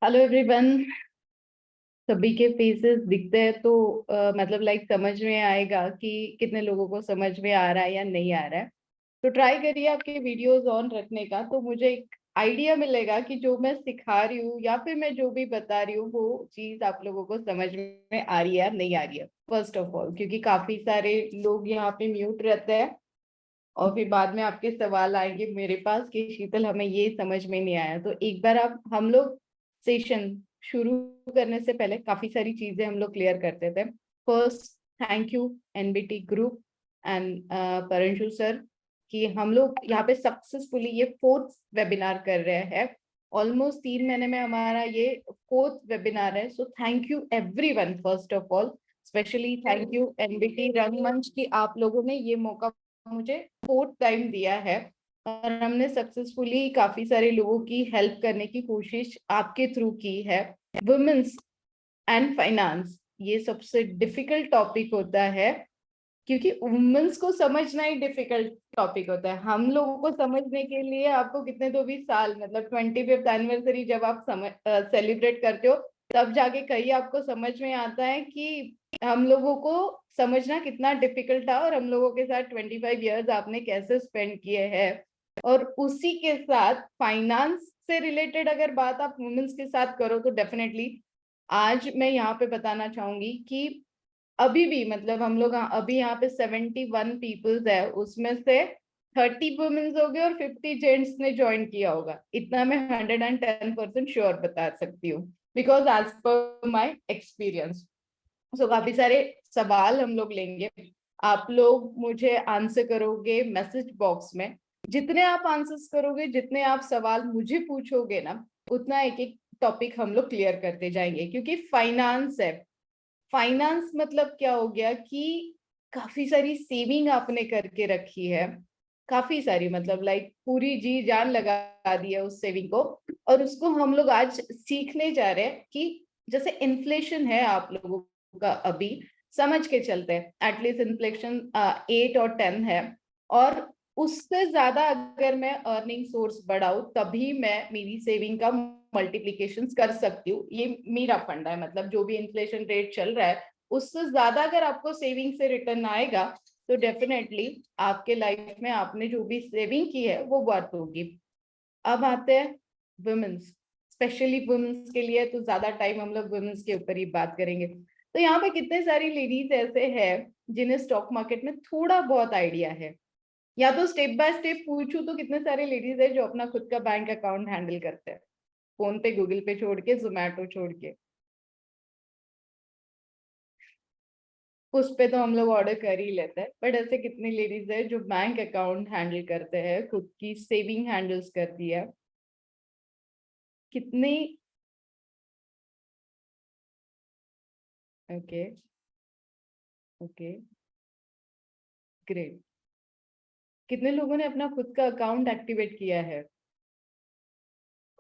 Hello everyone. सभी के faces दिखते हैं तो मतलब लाइक समझ में आएगा कि कितने लोगों को समझ में आ रहा है या नहीं आ रहा है। तो ट्राई करिए आपके वीडियोस ऑन रखने का, तो मुझे एक आइडिया मिलेगा कि जो मैं सिखा रही हूँ या फिर मैं जो भी बता रही हूँ वो चीज आप लोगों को समझ में आ रही है या नहीं आ रही है। फर्स्ट ऑफ ऑल, क्योंकि काफी सारे लोग यहाँ पे म्यूट रहते हैं और फिर बाद में आपके सवाल आएंगे मेरे पास कि शीतल हमें ये समझ में नहीं आया। तो एक बार आप हम लोग सेशन शुरू करने से पहले काफी सारी चीजें हम लोग क्लियर करते थे। First, thank you NBT group and Paranshu sir कि हम लोग यहाँ पे सक्सेसफुली ये फोर्थ वेबिनार कर रहे हैं। ऑलमोस्ट 3 महीने में हमारा ये फोर्थ वेबिनार है। So thank you everyone, first of all specially thank you NBT रंगमंच की आप लोगों ने ये मौका मुझे फोर्थ टाइम दिया है और हमने सक्सेसफुली काफी सारे लोगों की हेल्प करने की कोशिश आपके थ्रू की है। वुमेन्स एंड फाइनेंस ये सबसे डिफिकल्ट टॉपिक होता है, क्योंकि वुमेन्स को समझना ही डिफिकल्ट टॉपिक होता है। हम लोगों को समझने के लिए आपको कितने तो भी साल, मतलब 25th एनिवर्सरी जब आप सेलिब्रेट करते हो तब जाके कहीं आपको समझ में आता है कि हम लोगों को समझना कितना डिफिकल्ट था और हम लोगों के साथ 25 ईयर्स आपने कैसे स्पेंड किए हैं। और उसी के साथ फाइनेंस से रिलेटेड अगर बात आप वुमेन्स के साथ करो तो डेफिनेटली आज मैं यहाँ पे बताना चाहूंगी कि अभी भी मतलब हम लोग अभी यहाँ पे 71 पीपल्स है, उसमें से 30 वुमेन्स हो गए और 50 जेंट्स ने ज्वाइन किया होगा। इतना मैं 110% श्योर बता सकती हूँ, because as per my experience. सो काफी सारे सवाल हम लोग लेंगे, आप लोग मुझे आंसर करोगे मैसेज बॉक्स में। जितने आप आंसर्स करोगे, जितने आप सवाल मुझे पूछोगे ना, उतना एक एक टॉपिक हम लोग क्लियर करते जाएंगे। क्योंकि फाइनेंस है, फाइनेंस मतलब क्या हो गया कि काफी सारी सेविंग आपने करके रखी है, काफी सारी, मतलब लाइक पूरी जी जान लगा दी है उस सेविंग को। और उसको हम लोग आज सीखने जा रहे हैं कि जैसे इन्फ्लेशन है आप लोगों का, अभी समझ के चलते हैं एटलीस्ट इन्फ्लेशन 8 और 10 है, और उससे ज्यादा अगर मैं अर्निंग सोर्स बढ़ाऊं तभी मैं मेरी सेविंग का मल्टीप्लीकेशन कर सकती हूँ। ये मेरा फंडा है, मतलब जो भी इन्फ्लेशन रेट चल रहा है उससे ज्यादा अगर आपको सेविंग से रिटर्न आएगा तो डेफिनेटली आपके लाइफ में आपने जो भी सेविंग की है वो वर्थ होगी। अब आते हैं वुमेन्स, स्पेशली वुमेन्स के लिए तो ज्यादा टाइम हम लोग वुमेन्स के ऊपर ही बात करेंगे। तो यहाँ पे कितने सारी लेडीज ऐसे हैं जिन्हें स्टॉक मार्केट में थोड़ा बहुत आइडिया है, या तो स्टेप बाय स्टेप पूछूं तो कितने सारे लेडीज है जो अपना खुद का बैंक अकाउंट हैंडल करते हैं, फोन पे गूगल पे छोड़ के, जोमेटो छोड़ के। उस पे तो हम लोग ऑर्डर कर ही लेते हैं, बट ऐसे कितनी लेडीज है जो बैंक अकाउंट हैंडल करते हैं, खुद की सेविंग हैंडल्स करती है, कितनी। Okay, okay, great. कितने लोगों ने अपना खुद का अकाउंट एक्टिवेट किया है,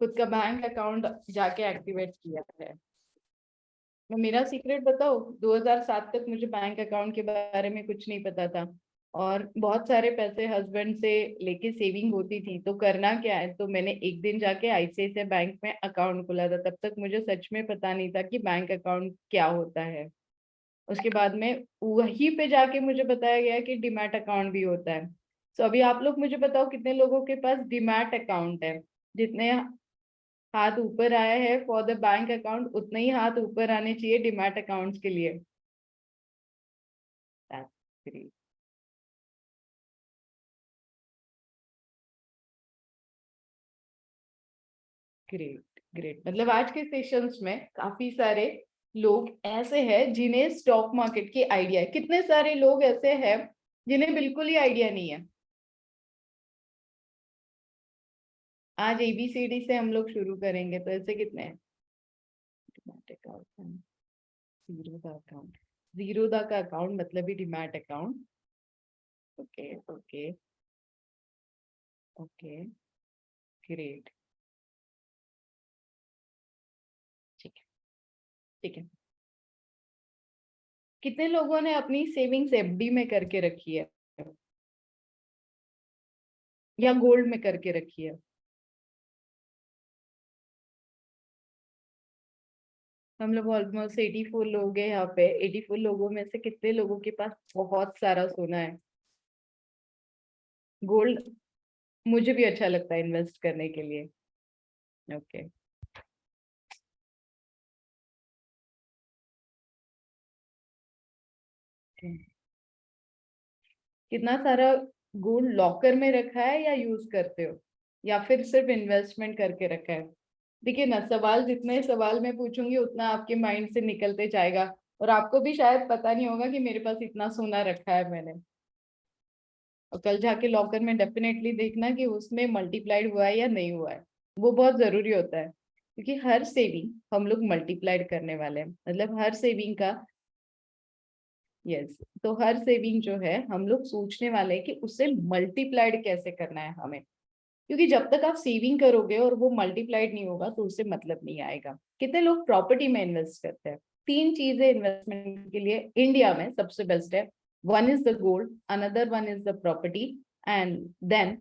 खुद का बैंक अकाउंट जाके एक्टिवेट किया है। मैं मेरा सीक्रेट बताऊं, 2007 तक मुझे बैंक अकाउंट के बारे में कुछ नहीं पता था, और बहुत सारे पैसे हस्बैंड से लेके सेविंग होती थी। तो करना क्या है, तो मैंने एक दिन जाके आईसीआईसीआई बैंक में अकाउंट खोला था। तब तक मुझे सच में पता नहीं था कि बैंक अकाउंट क्या होता है। उसके बाद में वहीं पे जाके मुझे बताया गया कि डीमैट अकाउंट भी होता है। तो अभी आप लोग मुझे बताओ कितने लोगों के पास डीमैट अकाउंट है। जितने हाथ ऊपर आया है फॉर द बैंक अकाउंट, उतने ही हाथ ऊपर आने चाहिए डीमैट अकाउंट्स के लिए। That's great. Great, great. मतलब आज के सेशंस में काफी सारे लोग ऐसे हैं जिन्हें स्टॉक मार्केट की आइडिया है, कितने सारे लोग ऐसे हैं जिन्हें बिल्कुल ही आइडिया नहीं है। आज एबीसीडी से हम लोग शुरू करेंगे, तो ऐसे कितने हैं। Zerodha account, Zerodha का अकाउंट मतलब ही demat account. Okay, okay, okay, great. ठीक है, ठीक है। कितने लोगों ने अपनी सेविंग्स एफडी में करके रखी है या गोल्ड में करके रखी है। हम लोग ऑलमोस्ट 84 लोग हैं यहाँ पे। 84 लोगों में से कितने लोगों के पास बहुत सारा सोना है? गोल्ड मुझे भी अच्छा लगता है इन्वेस्ट करने के लिए। ओके। कितना सारा गोल्ड लॉकर में रखा है या यूज करते हो, या फिर सिर्फ इन्वेस्टमेंट करके रखा है? देखिए ना, सवाल जितने सवाल मैं पूछूंगी उतना आपके माइंड से निकलते जाएगा, और आपको भी शायद पता नहीं होगा कि मेरे पास इतना सोना रखा है मैंने। और कल जाके लॉकर में डेफिनेटली देखना कि उसमें मल्टीप्लाइड हुआ है या नहीं हुआ है। वो बहुत जरूरी होता है, क्योंकि हर सेविंग हम लोग मल्टीप्लाइड करने वाले हैं। मतलब हर सेविंग का, यस, तो हर सेविंग जो है हम लोग सोचने वाले हैं कि उसे मल्टीप्लाइड कैसे करना है हमें। क्योंकि जब तक आप सेविंग करोगे और वो मल्टीप्लाइड नहीं होगा तो उससे मतलब नहीं आएगा। कितने लोग प्रॉपर्टी में इन्वेस्ट करते हैं? तीन चीजें इन्वेस्टमेंट के लिए इंडिया में सबसे बेस्ट है। One is the gold, another one is the property, and then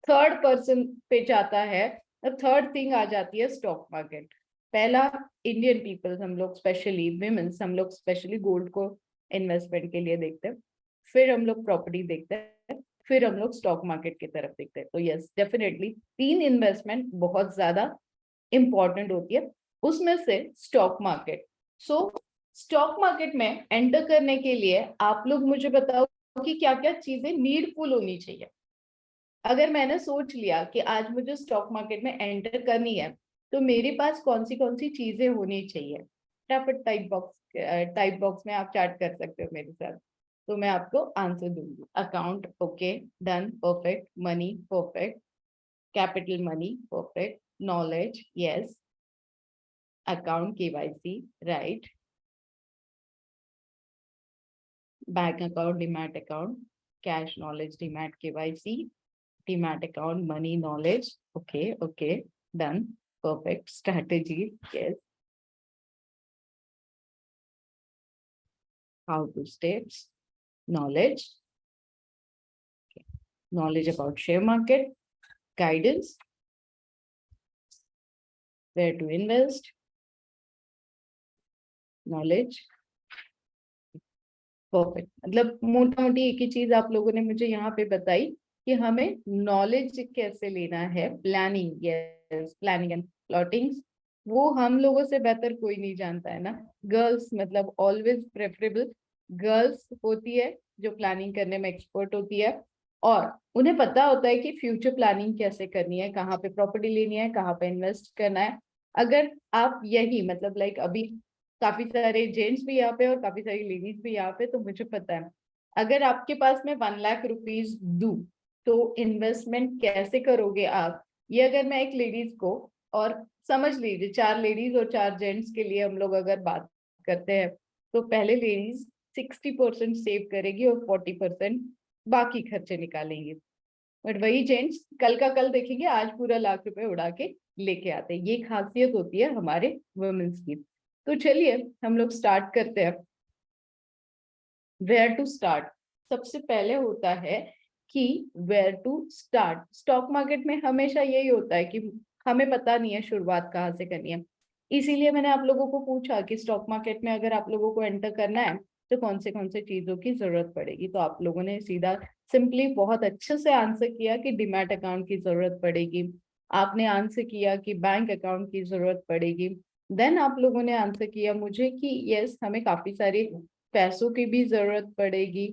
third person पे जाता है, थर्ड थिंग आ जाती है स्टॉक मार्केट। पहला, इंडियन पीपल्स हम लोग स्पेशली विमेन्स हम लोग स्पेशली गोल्ड को इन्वेस्टमेंट के लिए देखते हैं। फिर हम लोग प्रॉपर्टी देखते हैं, फिर हम लोग स्टॉक मार्केट की तरफ देखते हैं। तो यस, डेफिनेटली तीन इन्वेस्टमेंट बहुत ज्यादा इंपॉर्टेंट होती है, उसमें से स्टॉक मार्केट। सो स्टॉक मार्केट में एंटर करने के लिए आप लोग मुझे बताओ कि क्या क्या चीजें नीडफुल होनी चाहिए। अगर मैंने सोच लिया कि आज मुझे स्टॉक मार्केट में एंटर करनी है, तो मेरे पास कौन सी चीजें होनी चाहिए? फटाफट टाइप बॉक्स में आप चैट कर सकते हो मेरे साथ, तो मैं आपको आंसर दूंगी। Account, okay, done, perfect. Money, perfect. Capital money, perfect. Knowledge, yes. Account, KYC, right. Bank account, demat account, cash, knowledge, demat, KYC, demat account, money, knowledge, okay okay, done, perfect. Strategy, yes. How to steps, knowledge, knowledge about share market, guidance, where to invest, knowledge, perfect. मतलब मोटा मोटी एक ही चीज आप लोगों ने मुझे यहाँ पे बताई कि हमें नॉलेज कैसे लेना है। Planning, yes, planning and plotting, वो हम लोगों से बेहतर कोई नहीं जानता है ना। गर्ल्स मतलब ऑलवेज प्रेफरेबल गर्ल्स होती है जो प्लानिंग करने में एक्सपर्ट होती है, और उन्हें पता होता है कि फ्यूचर प्लानिंग कैसे करनी है, कहाँ पे प्रॉपर्टी लेनी है, कहाँ पे इन्वेस्ट करना है। अगर आप यही मतलब लाइक अभी काफी सारे जेंट्स भी यहाँ पे और काफी सारी लेडीज भी यहाँ पे, तो मुझे पता है अगर आपके पास में 1 लाख रुपीज दूं तो इन्वेस्टमेंट कैसे करोगे आप। ये अगर मैं एक लेडीज को, और समझ लीजिए 4 लेडीज और 4 जेंट्स के लिए हम लोग अगर बात करते हैं, तो पहले लेडीज 60% सेव करेगी और 40% बाकी खर्चे निकालेंगी। बट वही जेंट्स कल का कल देखेंगे आज पूरा लाख रुपए उड़ा के लेके आते हैं। ये खासियत होती है हमारे वुमेन्स की। तो चलिए हम लोग स्टार्ट करते हैं। वेयर टू स्टार्ट, सबसे पहले होता है कि where to start. Stock market में हमेशा यही होता है कि हमें पता नहीं है शुरुआत कहाँ से करनी है। इसीलिए मैंने आप लोगों को पूछा कि स्टॉक मार्केट में अगर आप लोगों को एंटर करना है तो कौन से चीजों की जरूरत पड़ेगी। तो आप लोगों ने सीधा सिंपली बहुत अच्छे से आंसर किया कि डिमैट अकाउंट की जरूरत पड़ेगी। आपने आंसर किया कि बैंक अकाउंट की जरूरत पड़ेगी। देन आप लोगों ने आंसर किया मुझे कि यस, हमें काफी सारे पैसों की भी जरूरत पड़ेगी।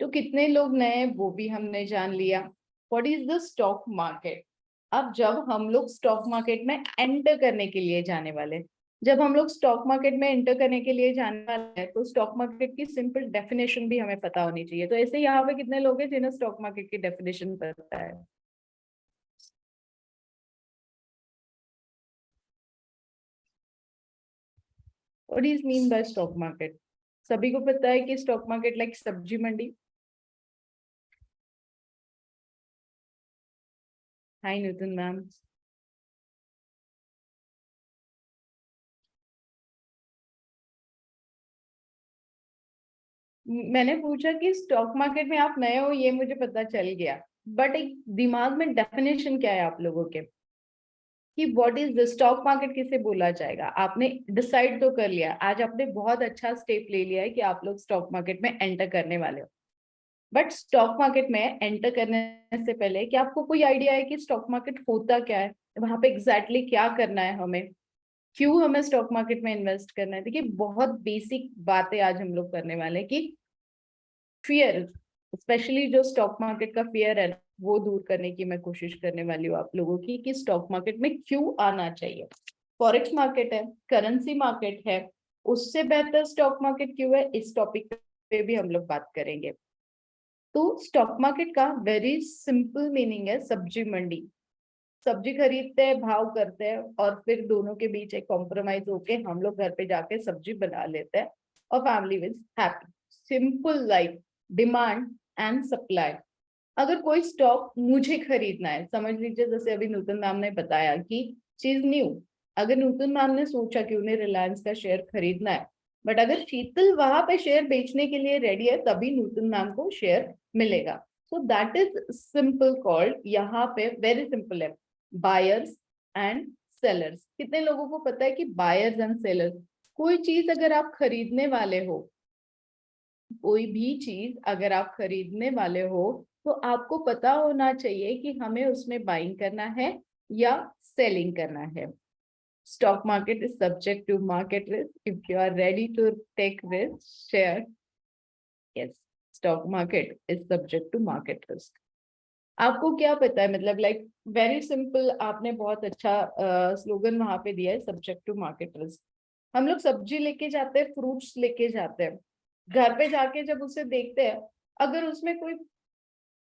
तो कितने लोग नए हैं वो भी हमने जान लिया। What is the stock market? अब जब हम लोग स्टॉक मार्केट में एंटर करने के लिए जाने वाले, जब हम लोग स्टॉक मार्केट में एंटर करने के लिए जाने वाले हैं तो स्टॉक मार्केट की सिंपल डेफिनेशन भी हमें पता होनी चाहिए। तो ऐसे यहाँ पे कितने लोग हैं जिन्हें स्टॉक मार्केट की डेफिनेशन पता है? What is mean bye stock market? सभी को पता है कि स्टॉक मार्केट लाइक सब्जी मंडी। हाय नितिन मैम। मैंने पूछा कि स्टॉक मार्केट में आप नए हो ये मुझे पता चल गया, बट एक दिमाग में डेफिनेशन क्या है आप लोगों के कि what is the stock market किसे बोला जाएगा। आपने डिसाइड तो कर लिया, आज आपने बहुत अच्छा स्टेप ले लिया है कि आप लोग स्टॉक मार्केट में एंटर करने वाले हो। बट स्टॉक मार्केट में एंटर करने से पहले क्या आपको कोई आइडिया है कि स्टॉक मार्केट होता क्या है, वहां पे एग्जैक्टली क्या करना है हमें, क्यों हमें स्टॉक मार्केट में इन्वेस्ट करना है। देखिए बहुत बेसिक बातें आज हम लोग करने वाले हैं कि फियर, स्पेशली जो स्टॉक मार्केट का फियर है वो दूर करने की मैं कोशिश करने वाली हूँ आप लोगों की, कि स्टॉक मार्केट में क्यों आना चाहिए। फॉरेक्स मार्केट है, करेंसी मार्केट है, उससे बेहतर स्टॉक मार्केट क्यों है, इस टॉपिक पे भी हम लोग बात करेंगे। तो स्टॉक मार्केट का वेरी सिंपल मीनिंग है सब्जी मंडी। सब्जी खरीदते हैं, भाव करते हैं, और फिर दोनों के बीच एक कॉम्प्रोमाइज होके हम लोग घर पे जाके सब्जी बना लेते हैं और family is happy. Simple life, demand and supply. अगर कोई स्टॉक मुझे खरीदना है, समझ लीजिए जैसे अभी नूतन मैम ने बताया कि चीज न्यू, अगर नूतन मैम ने सोचा कि उन्हें रिलायंस का शेयर खरीदना है, बट अगर शीतल वहां पे शेयर बेचने के लिए रेडी है तभी नूतन मैम को शेयर मिलेगा। सो दैट इज सिंपल कॉल्ड, यहाँ पे वेरी सिंपल है, बायर्स एंड सेलर्स। कितने लोगों को पता है कि बायर्स एंड सेलर्स, कोई चीज अगर आप खरीदने वाले हो, कोई भी चीज अगर आप खरीदने वाले हो, तो आपको पता होना चाहिए कि हमें उसमें बाइंग करना है या सेलिंग करना है। Stock market is subject to market risk. If you are ready to take risk, share, yes, stock market is subject to market risk. आपको क्या पता है, मतलब लाइक वेरी सिंपल, आपने बहुत अच्छा स्लोगन वहां पे दिया है, सब्जेक्ट टू मार्केट रिस्क। हम लोग सब्जी लेके जाते हैं, फ्रूट्स लेके जाते हैं, घर पे जाके जब उसे देखते हैं, अगर उसमें कोई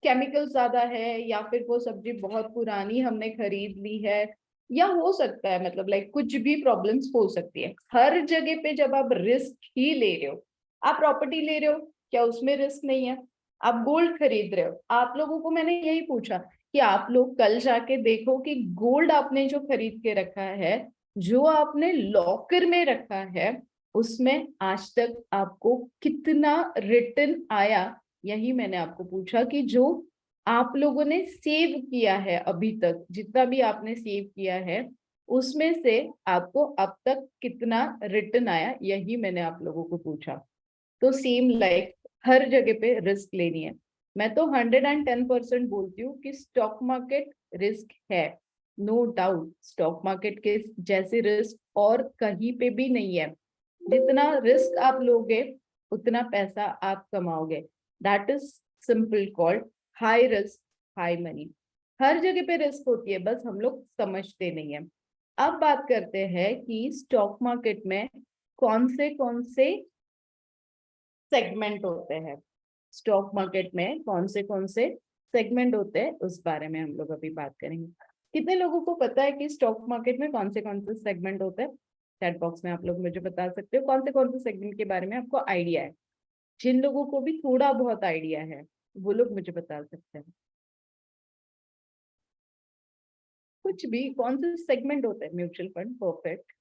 केमिकल ज्यादा है या फिर वो सब्जी बहुत पुरानी हमने खरीद ली है, या हो सकता है मतलब लाइक कुछ भी प्रॉब्लम्स हो सकती है। हर जगह पे जब आप रिस्क ही ले रहे हो, आप प्रॉपर्टी ले रहे हो, क्या उसमें रिस्क नहीं है? आप गोल्ड खरीद रहे हो, आप लोगों को मैंने यही पूछा कि आप लोग कल जाके देखो कि गोल्ड आपने जो खरीद के रखा है, जो आपने लॉकर में रखा है, उसमें आज तक आपको कितना रिटर्न आया। यही मैंने आपको पूछा कि जो आप लोगों ने सेव किया है अभी तक, जितना भी आपने सेव किया है, उसमें से आपको अब तक कितना रिटर्न आया, यही मैंने आप लोगों को पूछा। तो सेम लाइक हर जगह पे रिस्क लेनी है। मैं तो 110% बोलती हूँ कि स्टॉक मार्केट रिस्क है, नो डाउट। स्टॉक मार्केट के जैसे रिस्क और कहीं पे भी नहीं है। जितना रिस्क आप लोगे उतना पैसा आप कमाओगे। That is simple called high risk high money. हर जगह पे रिस्क होती है, बस हम लोग समझते नहीं है। अब बात करते हैं कि स्टॉक मार्केट में कौन से सेगमेंट होते हैं। स्टॉक मार्केट में कौन से सेगमेंट होते हैं, उस बारे में हम लोग अभी बात करेंगे। कितने लोगों को पता है कि स्टॉक मार्केट में कौन से सेगमेंट होते हैं? चैट बॉक्स में आप लोग मुझे बता सकते हो कौन से सेगमेंट के बारे में आपको आइडिया है। जिन लोगों को भी थोड़ा बहुत आइडिया है वो लोग मुझे बता सकते हैं। कुछ भी, कौन से सेगमेंट होते हैं? म्यूचुअल फंड, परफेक्ट,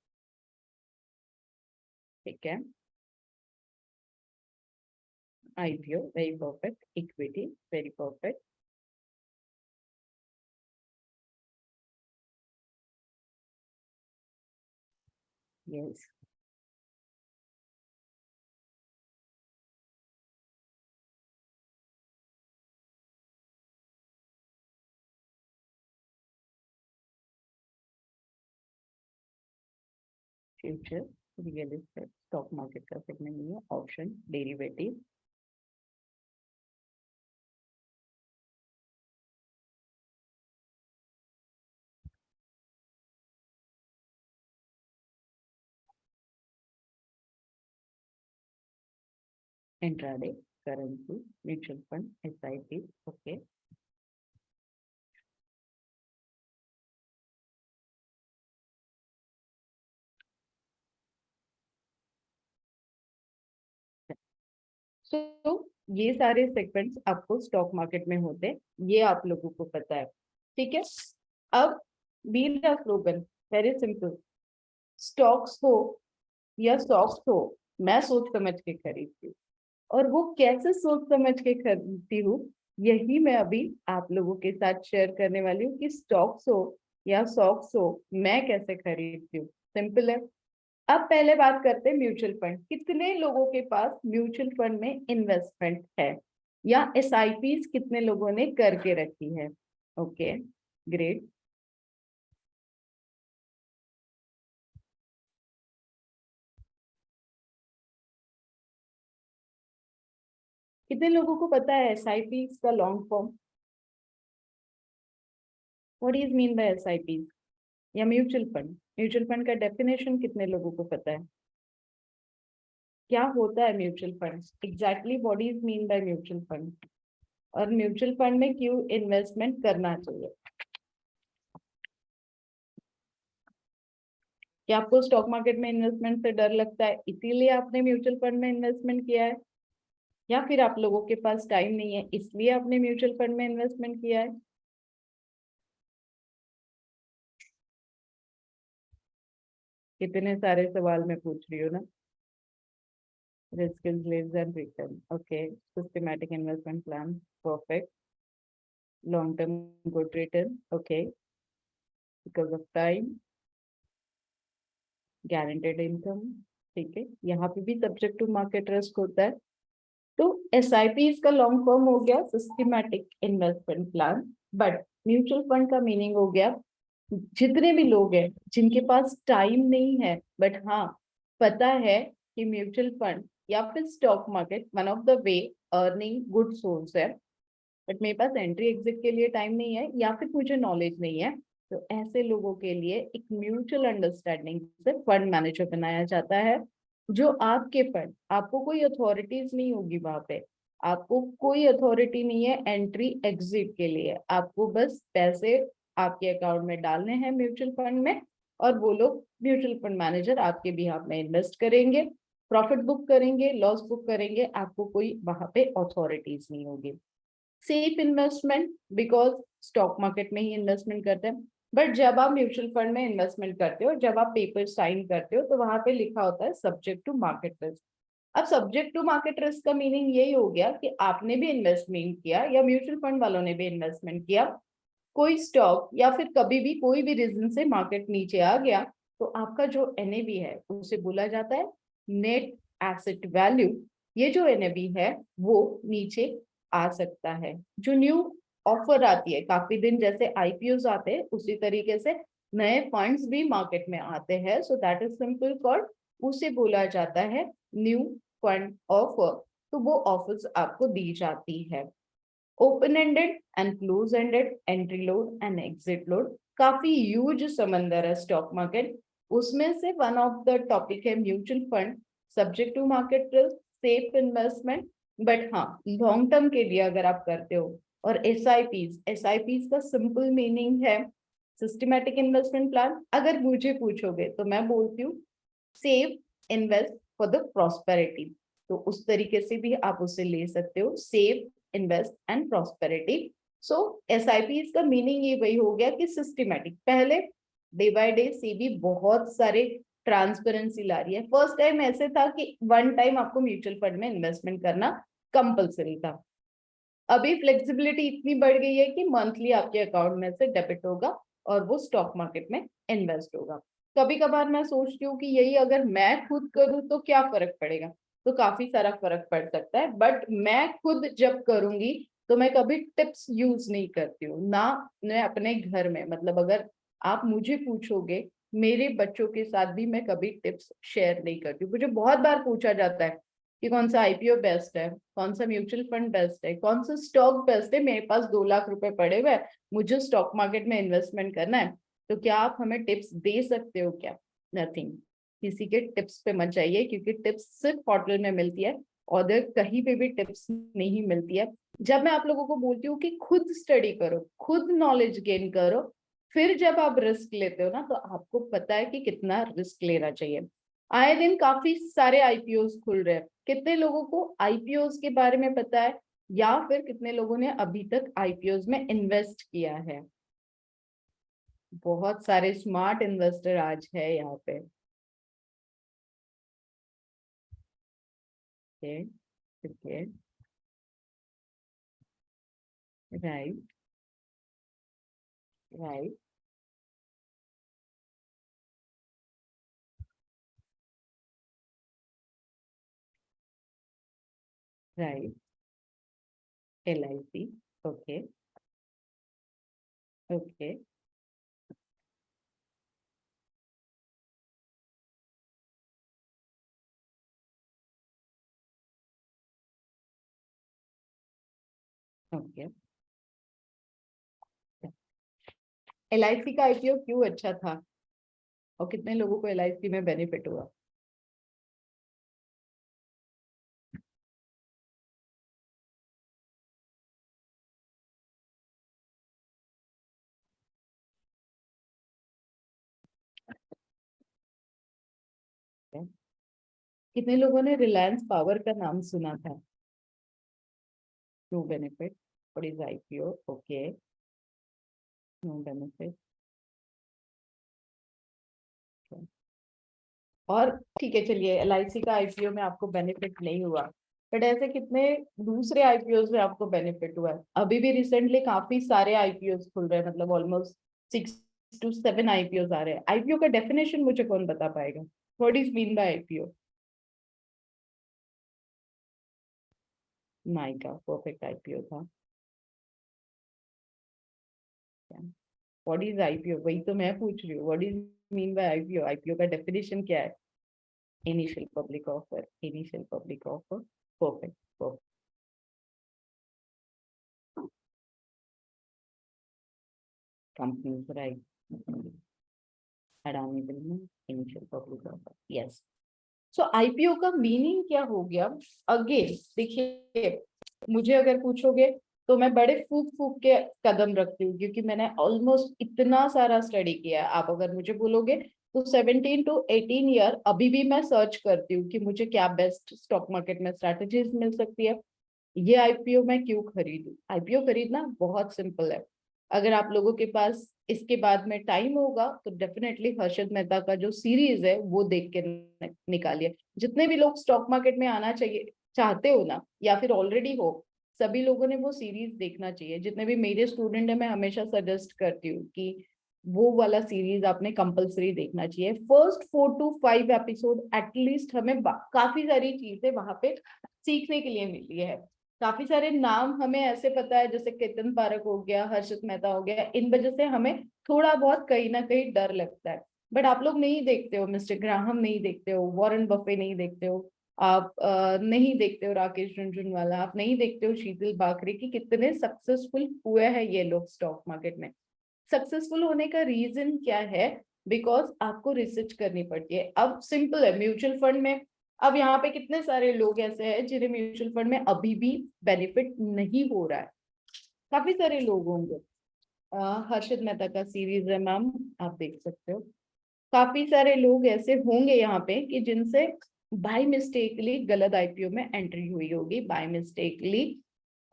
ठीक है। IPO, very perfect. Equity, very perfect. Yes, future, real estate stock market का सेगमेंट नहीं है। Option, derivative, intraday, currency, mutual fund, SIP, okay. तो ये सारे सेगमेंट्स आपको स्टॉक मार्केट में होते हैं, ये आप लोगों को पता है, ठीक है। अब मेरा स्लोगन वेरी सिंपल, स्टॉक्स हो या सॉक्स हो, मैं सोच समझ के खरीदती हूँ। और वो कैसे सोच समझ के खरीदती हूँ, यही मैं अभी आप लोगों के साथ शेयर करने वाली हूँ कि स्टॉक्स हो या सॉक्स हो, मैं कैसे खरीदती हूँ? सिंपल है। अब पहले बात करते हैं म्यूचुअल फंड। कितने लोगों के पास म्यूचुअल फंड में इन्वेस्टमेंट है, या एसआईपीस कितने लोगों ने करके रखी है? Okay, great. कितने लोगों को पता है एसआईपीस का long form? What is mean bye SIPs? या म्यूचुअल फंड, म्यूचुअल फंड का डेफिनेशन कितने लोगों को पता है? क्या होता है mutual fund exactly? What is mean by mutual fund? और म्यूचुअल फंड में क्यों इन्वेस्टमेंट करना चाहिए? क्या आपको स्टॉक मार्केट में इन्वेस्टमेंट से डर लगता है इसीलिए आपने म्यूचुअल फंड में इन्वेस्टमेंट किया है, या फिर आप लोगों के पास टाइम नहीं है इसलिए आपने म्यूचुअल फंड में इन्वेस्टमेंट किया है? कितने सारे सवाल मैं पूछ रही हूँ ना। Risk is less than return, okay. Systematic investment plan, perfect. Long term good return, okay. Because of time, guaranteed income, ठीक है। यहाँ पे भी सब्जेक्ट टू मार्केट रिस्क होता है। तो एसआईपी इसका लॉन्ग फॉर्म हो गया systematic investment plan. But mutual fund का मीनिंग हो गया जितने भी लोग हैं जिनके पास टाइम नहीं है, बट हाँ पता है कि म्यूचुअल फंड या फिर stock market one of the way earning good source है, बट मेरे पास एंट्री एग्जिट के लिए टाइम नहीं है या फिर मुझे नॉलेज नहीं है, तो ऐसे लोगों के लिए एक म्यूचुअल अंडरस्टैंडिंग से फंड मैनेजर बनाया जाता है। जो आपके फंड, आपको कोई अथॉरिटीज नहीं होगी वहां पे, आपको कोई अथॉरिटी नहीं है एंट्री एग्जिट के लिए, आपको बस पैसे आपके अकाउंट में डालने हैं म्यूचुअल फंड में, और वो लोग म्यूचुअल फंड मैनेजर आपके बिहाफ में इन्वेस्ट करेंगे, प्रॉफिट बुक करेंगे, लॉस बुक करेंगे, आपको कोई वहां पे अथॉरिटीज नहीं होगी। Safe investment, because stock market में ही इन्वेस्टमेंट करते हैं, बट जब आप म्यूचुअल फंड में इन्वेस्टमेंट करते हो, जब आप पेपर साइन करते हो, तो वहां पे लिखा होता है सब्जेक्ट टू मार्केट रिस्क। अब सब्जेक्ट टू मार्केट रिस्क का मीनिंग यही हो गया कि आपने भी इन्वेस्टमेंट किया या म्यूचुअल फंड वालों ने भी इन्वेस्टमेंट किया, कोई स्टॉक या फिर कभी भी कोई भी रीजन से मार्केट नीचे आ गया, तो आपका जो एनएवी है उसे बोला जाता है नेट एसेट वैल्यू। ये जो एनएवी है वो नीचे आ सकता है। जो न्यू ऑफर आती है, काफी दिन जैसे आईपीओ आते हैं उसी तरीके से नए फंड्स भी मार्केट में आते हैं, सो दैट इज सिंपल कॉल्ड, उसे बोला जाता है न्यू फंड ऑफर। तो वो ऑफर्स आपको दी जाती है। Open ended and close ended, entry load and exit load, काफी ह्यूज समंदर है स्टॉक मार्केट। उसमें से वन ऑफ द टॉपिक है mutual fund, subject to market risk, safe investment. But हाँ, लॉन्ग टर्म के लिए अगर आप करते हो, और एसआईपीज का सिंपल मीनिंग है सिस्टमैटिक इन्वेस्टमेंट प्लान। अगर मुझे पूछोगे तो मैं बोलती हूँ save invest for the prosperity, तो उस तरीके से भी आप उसे ले सकते हो, save invest and prosperity. So SIP का मीनिंग ये वही हो गया कि सिस्टमैटिक, पहले डे बाय डे सेबी बहुत सारे ट्रांसपेरेंसी ला रही है। फर्स्ट टाइम ऐसे था कि वन टाइम आपको म्यूचुअल फंड में इन्वेस्टमेंट करना कंपलसरी था। अभी फ्लेक्सिबिलिटी इतनी बढ़ गई है कि मंथली आपके अकाउंट में से डेबिट होगा और वो स्टॉक मार्केट में इन्वेस्ट होगा। कभी कभार मैं सोचती हूँ कि यही अगर मैं खुद करूँ तो क्या फर्क पड़ेगा, तो काफी सारा फर्क पड़ सकता है। बट मैं खुद जब करूंगी तो मैं कभी टिप्स यूज नहीं करती हूँ ना, मैं अपने घर में, मतलब अगर आप मुझे पूछोगे, मेरे बच्चों के साथ भी मैं कभी टिप्स शेयर नहीं करती हूँ। मुझे बहुत बार पूछा जाता है कि कौन सा आईपीओ बेस्ट है, कौन सा म्यूचुअल फंड बेस्ट है, कौन सा स्टॉक बेस्ट है, मेरे पास 2 लाख रुपए पड़े हुए हैं, मुझे स्टॉक मार्केट में इन्वेस्टमेंट करना है, तो क्या आप हमें टिप्स दे सकते हो क्या? नथिंग। किसी के टिप्स पे मत जाइए, क्योंकि टिप्स सिर्फ होटल में मिलती है, और कहीं पे भी टिप्स नहीं मिलती है। जब मैं आप लोगों को बोलती हूँ कि खुद स्टडी करो, खुद नॉलेज गेन करो, फिर जब आप रिस्क लेते हो ना, तो आपको पता है कि कितना रिस्क लेना चाहिए। आए दिन काफी सारे आईपीओस खुल रहे हैं, कितने लोगों को आईपीओस के बारे में पता है, या फिर कितने लोगों ने अभी तक आईपीओस में इन्वेस्ट किया है? बहुत सारे स्मार्ट इन्वेस्टर आज है यहाँ पे। Okay, right, right. Right, LIC, okay, okay, okay. LIC का IPO क्यों अच्छा था और कितने लोगों को LIC में बेनिफिट हुआ? कितने लोगों ने रिलायंस पावर का नाम सुना था? No benefit. What is IPO? Okay, no benefit. और ठीक है, चलिए, LIC का IPO में आपको बेनिफिट नहीं हुआ, बट ऐसे कितने दूसरे IPOs में आपको बेनिफिट हुआ है? अभी भी रिसेंटली काफी सारे IPOs खुल रहे हैं, मतलब ऑलमोस्ट 6 to 7 IPOs आ रहे हैं। IPO का डेफिनेशन मुझे कौन बता पाएगा? What is mean by IPO? Nykaa perfect IPO था। What is IPO? वही तो मैं पूछ रही हूँ, what is mean by IPO? IPO का डेफिनेशन क्या है? Initial public offer, initial public offer, perfect, perfect. Companies, right, Adani building, initial public offer, yes. So IPO का मीनिंग क्या हो गया? अगेन देखिए, मुझे अगर पूछोगे तो मैं बड़े फूक फूक के कदम रखती हूँ, क्योंकि मैंने ऑलमोस्ट इतना सारा स्टडी किया है। आप अगर मुझे बोलोगे तो 17 to 18 ईयर अभी भी मैं सर्च करती हूँ कि मुझे क्या बेस्ट स्टॉक मार्केट में स्ट्रैटेजीज मिल सकती है, ये IPO मैं क्यों खरीदूं। IPO खरीदना बहुत सिंपल है। अगर आप लोगों के पास इसके बाद में टाइम होगा तो डेफिनेटली हर्षद मेहता का जो सीरीज है वो देख के निकालिए। जितने भी लोग स्टॉक मार्केट में आना चाहिए चाहते हो ना, या फिर ऑलरेडी हो, सभी लोगों ने वो सीरीज देखना चाहिए। जितने भी मेरे स्टूडेंट है, मैं हमेशा सजेस्ट करती हूँ कि वो वाला सीरीज आपने कंपलसरी देखना चाहिए। फर्स्ट 4 to 5 एपिसोड एटलीस्ट हमें काफी सारी चीजें वहां पे सीखने के लिए मिली है। काफी सारे नाम हमें ऐसे पता है, जैसे केतन पारक हो गया, हर्षद मेहता हो गया, इन वजह से हमें थोड़ा बहुत कहीं ना कहीं डर लगता है। बट आप लोग नहीं देखते हो मिस्टर ग्राहम, नहीं देखते हो वॉरेन बफे, नहीं देखते हो आप, नहीं देखते हो राकेश झुनझुनवाला, आप नहीं देखते हो शीतल बाकरे की कितने सक्सेसफुल हुए हैं ये लोग स्टॉक मार्केट में। सक्सेसफुल होने का रीजन क्या है? बिकॉज आपको रिसर्च करनी पड़ती है। अब सिंपल है, म्यूचुअल फंड में अब यहाँ पे कितने सारे लोग ऐसे हैं जिन्हें म्यूचुअल फंड में अभी भी बेनिफिट नहीं हो रहा है। काफी सारे लोग होंगे। हर्षद मेहता का सीरीज है मैम, आप देख सकते हो। काफी सारे लोग ऐसे होंगे यहाँ पे कि जिनसे बाय मिस्टेकली गलत IPO में एंट्री हुई होगी, बाय मिस्टेकली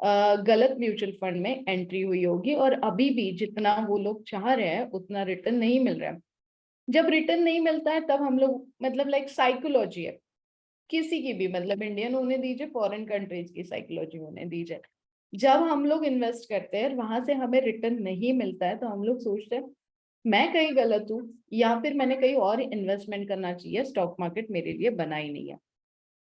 गलत म्यूचुअल फंड में एंट्री हुई होगी, और अभी भी जितना वो लोग चाह रहे हैं उतना रिटर्न नहीं मिल रहा है। जब रिटर्न नहीं मिलता है तब हम लोग, मतलब लाइक साइकोलॉजी है किसी की भी, मतलब इंडियन होने दीजिए, फॉरेन कंट्रीज की साइकोलॉजी होने दीजिए। जब हम लोग इन्वेस्ट करते हैं वहां से हमें रिटर्न नहीं मिलता है तो हम लोग सोचते हैं मैं कहीं गलत हूँ, या फिर मैंने कहीं और इन्वेस्टमेंट करना चाहिए, स्टॉक मार्केट मेरे लिए बना ही नहीं है।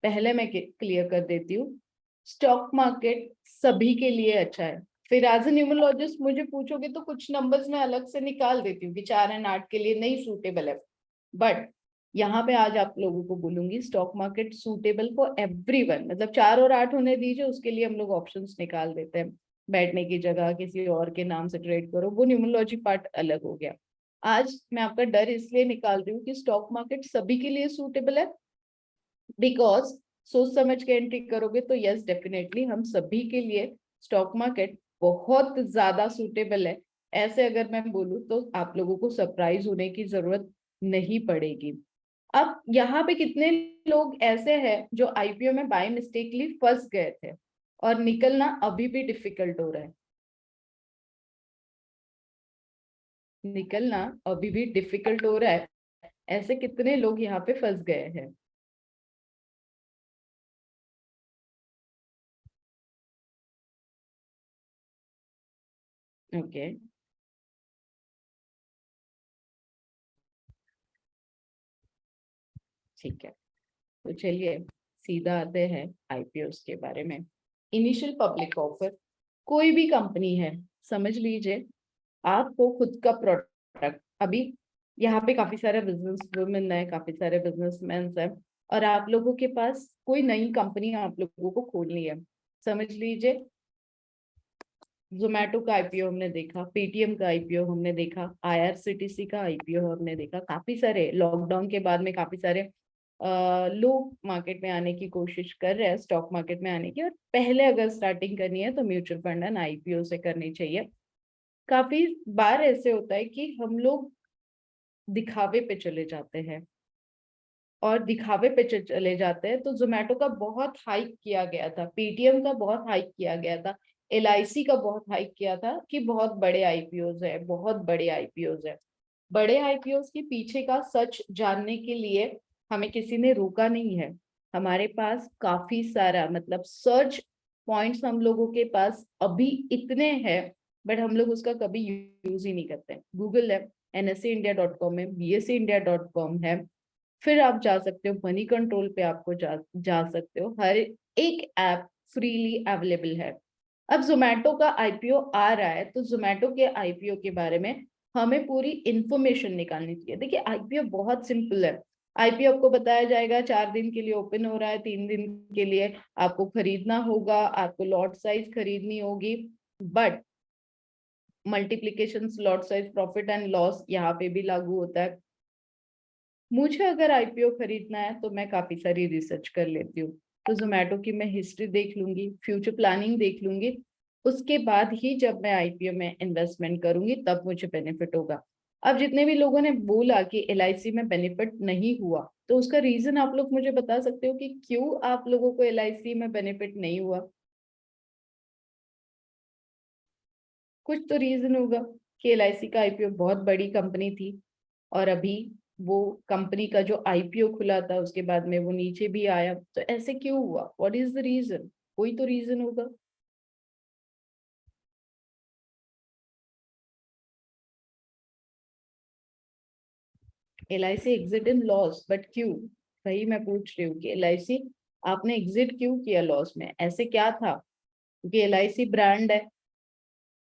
पहले मैं क्लियर कर देती हूँ, स्टॉक मार्केट सभी के लिए अच्छा है। फिर एज ए न्यूमरोलॉजिस्ट मुझे पूछोगे तो कुछ नंबर्स मैं अलग से निकाल देती हूँ कि 4 और 8 के लिए नहीं सूटेबल है। बट यहाँ पे आज आप लोगों को बोलूंगी stock market suitable for everyone, मतलब 4 और 8 होने दीजिए, उसके लिए हम लोग ऑप्शंस निकाल देते हैं। बैठने की जगह किसी और के नाम से ट्रेड करो, वो न्यूमरोलॉजी पार्ट अलग हो गया। आज मैं आपका डर इसलिए निकाल रही हूँ कि स्टॉक मार्केट सभी के लिए सूटेबल है। बिकॉज सोच समझ के एंट्री करोगे तो यस डेफिनेटली हम सभी के लिए स्टॉक मार्केट बहुत ज्यादा सूटेबल है। ऐसे अगर मैं बोलूँ तो आप लोगों को सरप्राइज होने की जरूरत नहीं पड़ेगी। अब यहाँ पे कितने लोग ऐसे हैं जो IPO में बाय मिस्टेकली फंस गए थे और निकलना अभी भी डिफिकल्ट हो रहा है? निकलना अभी भी डिफिकल्ट हो रहा है, ऐसे कितने लोग यहाँ पे फंस गए हैं? ओके, ठीक है, तो चलिए, सीधा आते हैं आईपीओस के बारे में। इनिशियल पब्लिक ऑफर, कोई भी कंपनी है, समझ लीजिए आपको खुद का प्रोडक्ट, अभी यहाँ पे काफी सारे बिजनेस वुमेन है, काफी सारे बिजनेसमैन है, और आप लोगों के पास कोई नई कंपनी आप लोगों को खोलनी है। समझ लीजिए जोमेटो का आईपीओ हमने देखा, पेटीएम का आईपीओ हमने देखा, आईआरसीटीसी का आईपीओ हमने देखा, काफी सारे लॉकडाउन के बाद में काफी सारे लोग मार्केट में आने की कोशिश कर रहे हैं, स्टॉक मार्केट में आने की। और पहले अगर स्टार्टिंग करनी है तो म्यूचुअल फंड एंड आईपीओ से करनी चाहिए। काफी बार ऐसे होता है कि हम लोग दिखावे पे चले जाते हैं, और दिखावे पे चले जाते हैं तो जोमेटो का बहुत हाइक किया गया था, पेटीएम का बहुत हाइक किया गया था, एलआईसी का बहुत हाइक किया था कि बहुत बड़े आईपीओज है, बहुत बड़े आईपीओज है। बड़े आईपीओज के पीछे का सच जानने के लिए हमें किसी ने रोका नहीं है। हमारे पास काफी सारा मतलब सर्च पॉइंट्स हम लोगों के पास अभी इतने हैं, बट हम लोग उसका कभी यूज ही नहीं करते। गूगल है, NSEindia.com है, BSEindia.com है, फिर आप जा सकते हो मनी कंट्रोल पे, आपको जा सकते हो, हर एक ऐप फ्रीली अवेलेबल है। अब जोमेटो का आईपीओ आ रहा है तो जोमेटो के आईपीओ के बारे में हमें पूरी इंफॉर्मेशन निकालनी चाहिए। देखिए आईपीओ बहुत सिंपल है। आईपीओ आपको बताया जाएगा 4 दिन के लिए ओपन हो रहा है, 3 दिन के लिए आपको खरीदना होगा, आपको लॉट साइज खरीदनी होगी, but multiplication lot size profit and loss यहाँ पे भी लागू होता है। मुझे अगर आईपीओ खरीदना है तो मैं काफी सारी रिसर्च कर लेती हूँ। तो जोमेटो की मैं हिस्ट्री देख लूंगी, फ्यूचर प्लानिंग देख लूंगी, उसके बाद ही जब मैं आईपीओ में इन्वेस्टमेंट करूंगी तब मुझे बेनिफिट होगा। अब जितने भी लोगों ने बोला कि एलआईसी में बेनिफिट नहीं हुआ, तो उसका रीजन आप लोग मुझे बता सकते हो कि क्यों आप लोगों को एलआईसी में बेनिफिट नहीं हुआ? कुछ तो रीजन होगा कि एलआईसी का आईपीओ बहुत बड़ी कंपनी थी, और अभी वो कंपनी का जो आईपीओ खुला था उसके बाद में वो नीचे भी आया, तो ऐसे क्यों हुआ? What is the reason? कोई तो रीजन होगा। LIC exit in loss, but क्यों? वही मैं पूछ रही हूँ कि एलआईसी आपने एग्जिट क्यों किया लॉस में? ऐसे क्या था? क्योंकि एलआईसी ब्रांड है,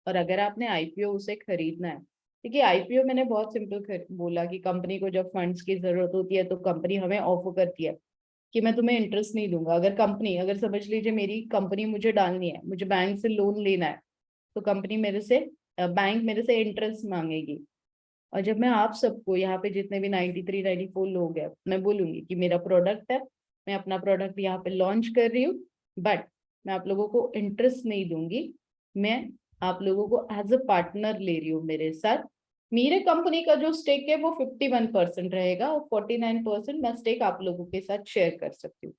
और अगर आपने आईपीओ उसे खरीदना है, देखिए आईपीओ मैंने बहुत सिंपल बोला कि कंपनी को जब फंड्स की जरूरत होती है तो कंपनी हमें ऑफर करती है कि मैं तुम्हें इंटरेस्ट नहीं दूंगा। अगर कंपनी, अगर समझ लीजिए मेरी कंपनी मुझे डालनी है, मुझे बैंक से लोन लेना है, तो कंपनी मेरे से, बैंक मेरे से इंटरेस्ट मांगेगी। और जब मैं आप सबको यहाँ पे जितने भी 93-94 लोग हैं, मैं बोलूंगी कि मेरा प्रोडक्ट है, मैं अपना प्रोडक्ट यहाँ पे लॉन्च कर रही हूँ, बट मैं आप लोगों को इंटरेस्ट नहीं दूंगी, मैं आप लोगों को एज अ पार्टनर ले रही हूँ मेरे साथ। मेरे कंपनी का जो स्टेक है वो 51% रहेगा, और 49% मैं स्टेक आप लोगों के साथ शेयर कर सकती हूँ।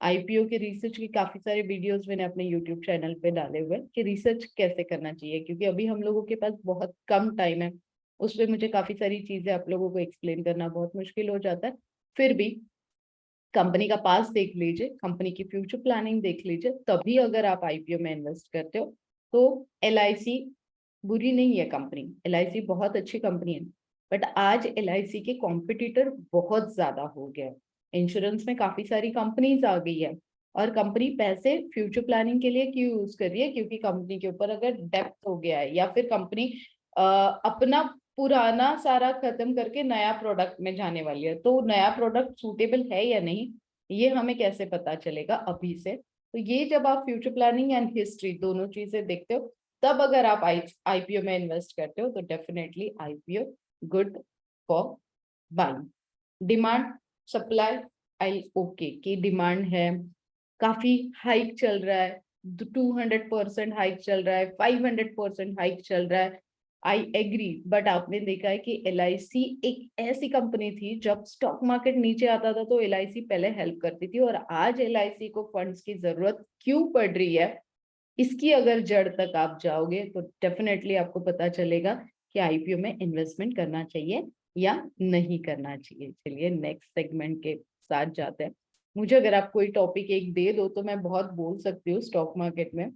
आईपीओ के रिसर्च की काफी सारे वीडियोस मैंने अपने यूट्यूब चैनल पे डाले हुए हैं कि रिसर्च कैसे करना चाहिए, क्योंकि अभी हम लोगों के पास बहुत कम टाइम है, उस पर मुझे काफी सारी चीजें आप लोगों को एक्सप्लेन करना बहुत मुश्किल हो जाता है। फिर भी कंपनी का पास देख लीजिए, कंपनी की फ्यूचर प्लानिंग देख लीजिए, तभी अगर आप आईपीओ में इन्वेस्ट करते हो। तो एलआईसी बुरी नहीं है कंपनी, एलआईसी बहुत अच्छी कंपनी है, बट आज एलआईसी के कॉम्पिटिटर बहुत ज्यादा हो गया है। इंश्योरेंस में काफी सारी कंपनीज आ गई है, और कंपनी पैसे फ्यूचर प्लानिंग के लिए क्यों यूज कर रही है? क्योंकि कंपनी के ऊपर अगर डेप्थ हो गया है, या फिर कंपनी अपना पुराना सारा खत्म करके नया प्रोडक्ट में जाने वाली है, तो नया प्रोडक्ट सूटेबल है या नहीं, ये हमें कैसे पता चलेगा अभी से? तो ये जब आप फ्यूचर प्लानिंग एंड हिस्ट्री दोनों चीजें देखते हो, तब अगर आप आईपीओ में इन्वेस्ट करते हो, तो definitely IPO good for buying. Demand, supply, I okay की डिमांड है, काफी हाइक चल रहा है, 200% हाइक चल रहा है, 500% हाइक चल रहा है, आई एग्री। बट आपने देखा है कि एलआईसी एक ऐसी कंपनी थी, जब स्टॉक मार्केट नीचे आता था तो एलआईसी पहले हेल्प करती थी, और आज एलआईसी को फंड्स की जरूरत क्यों पड़ रही है, इसकी अगर जड़ तक आप जाओगे तो डेफिनेटली आपको पता चलेगा कि आईपीओ में इन्वेस्टमेंट करना चाहिए या नहीं करना चाहिए। चलिए नेक्स्ट सेगमेंट के साथ जाते हैं। मुझे अगर आप कोई टॉपिक एक दे दो तो मैं बहुत बोल सकती हूँ स्टॉक मार्केट में।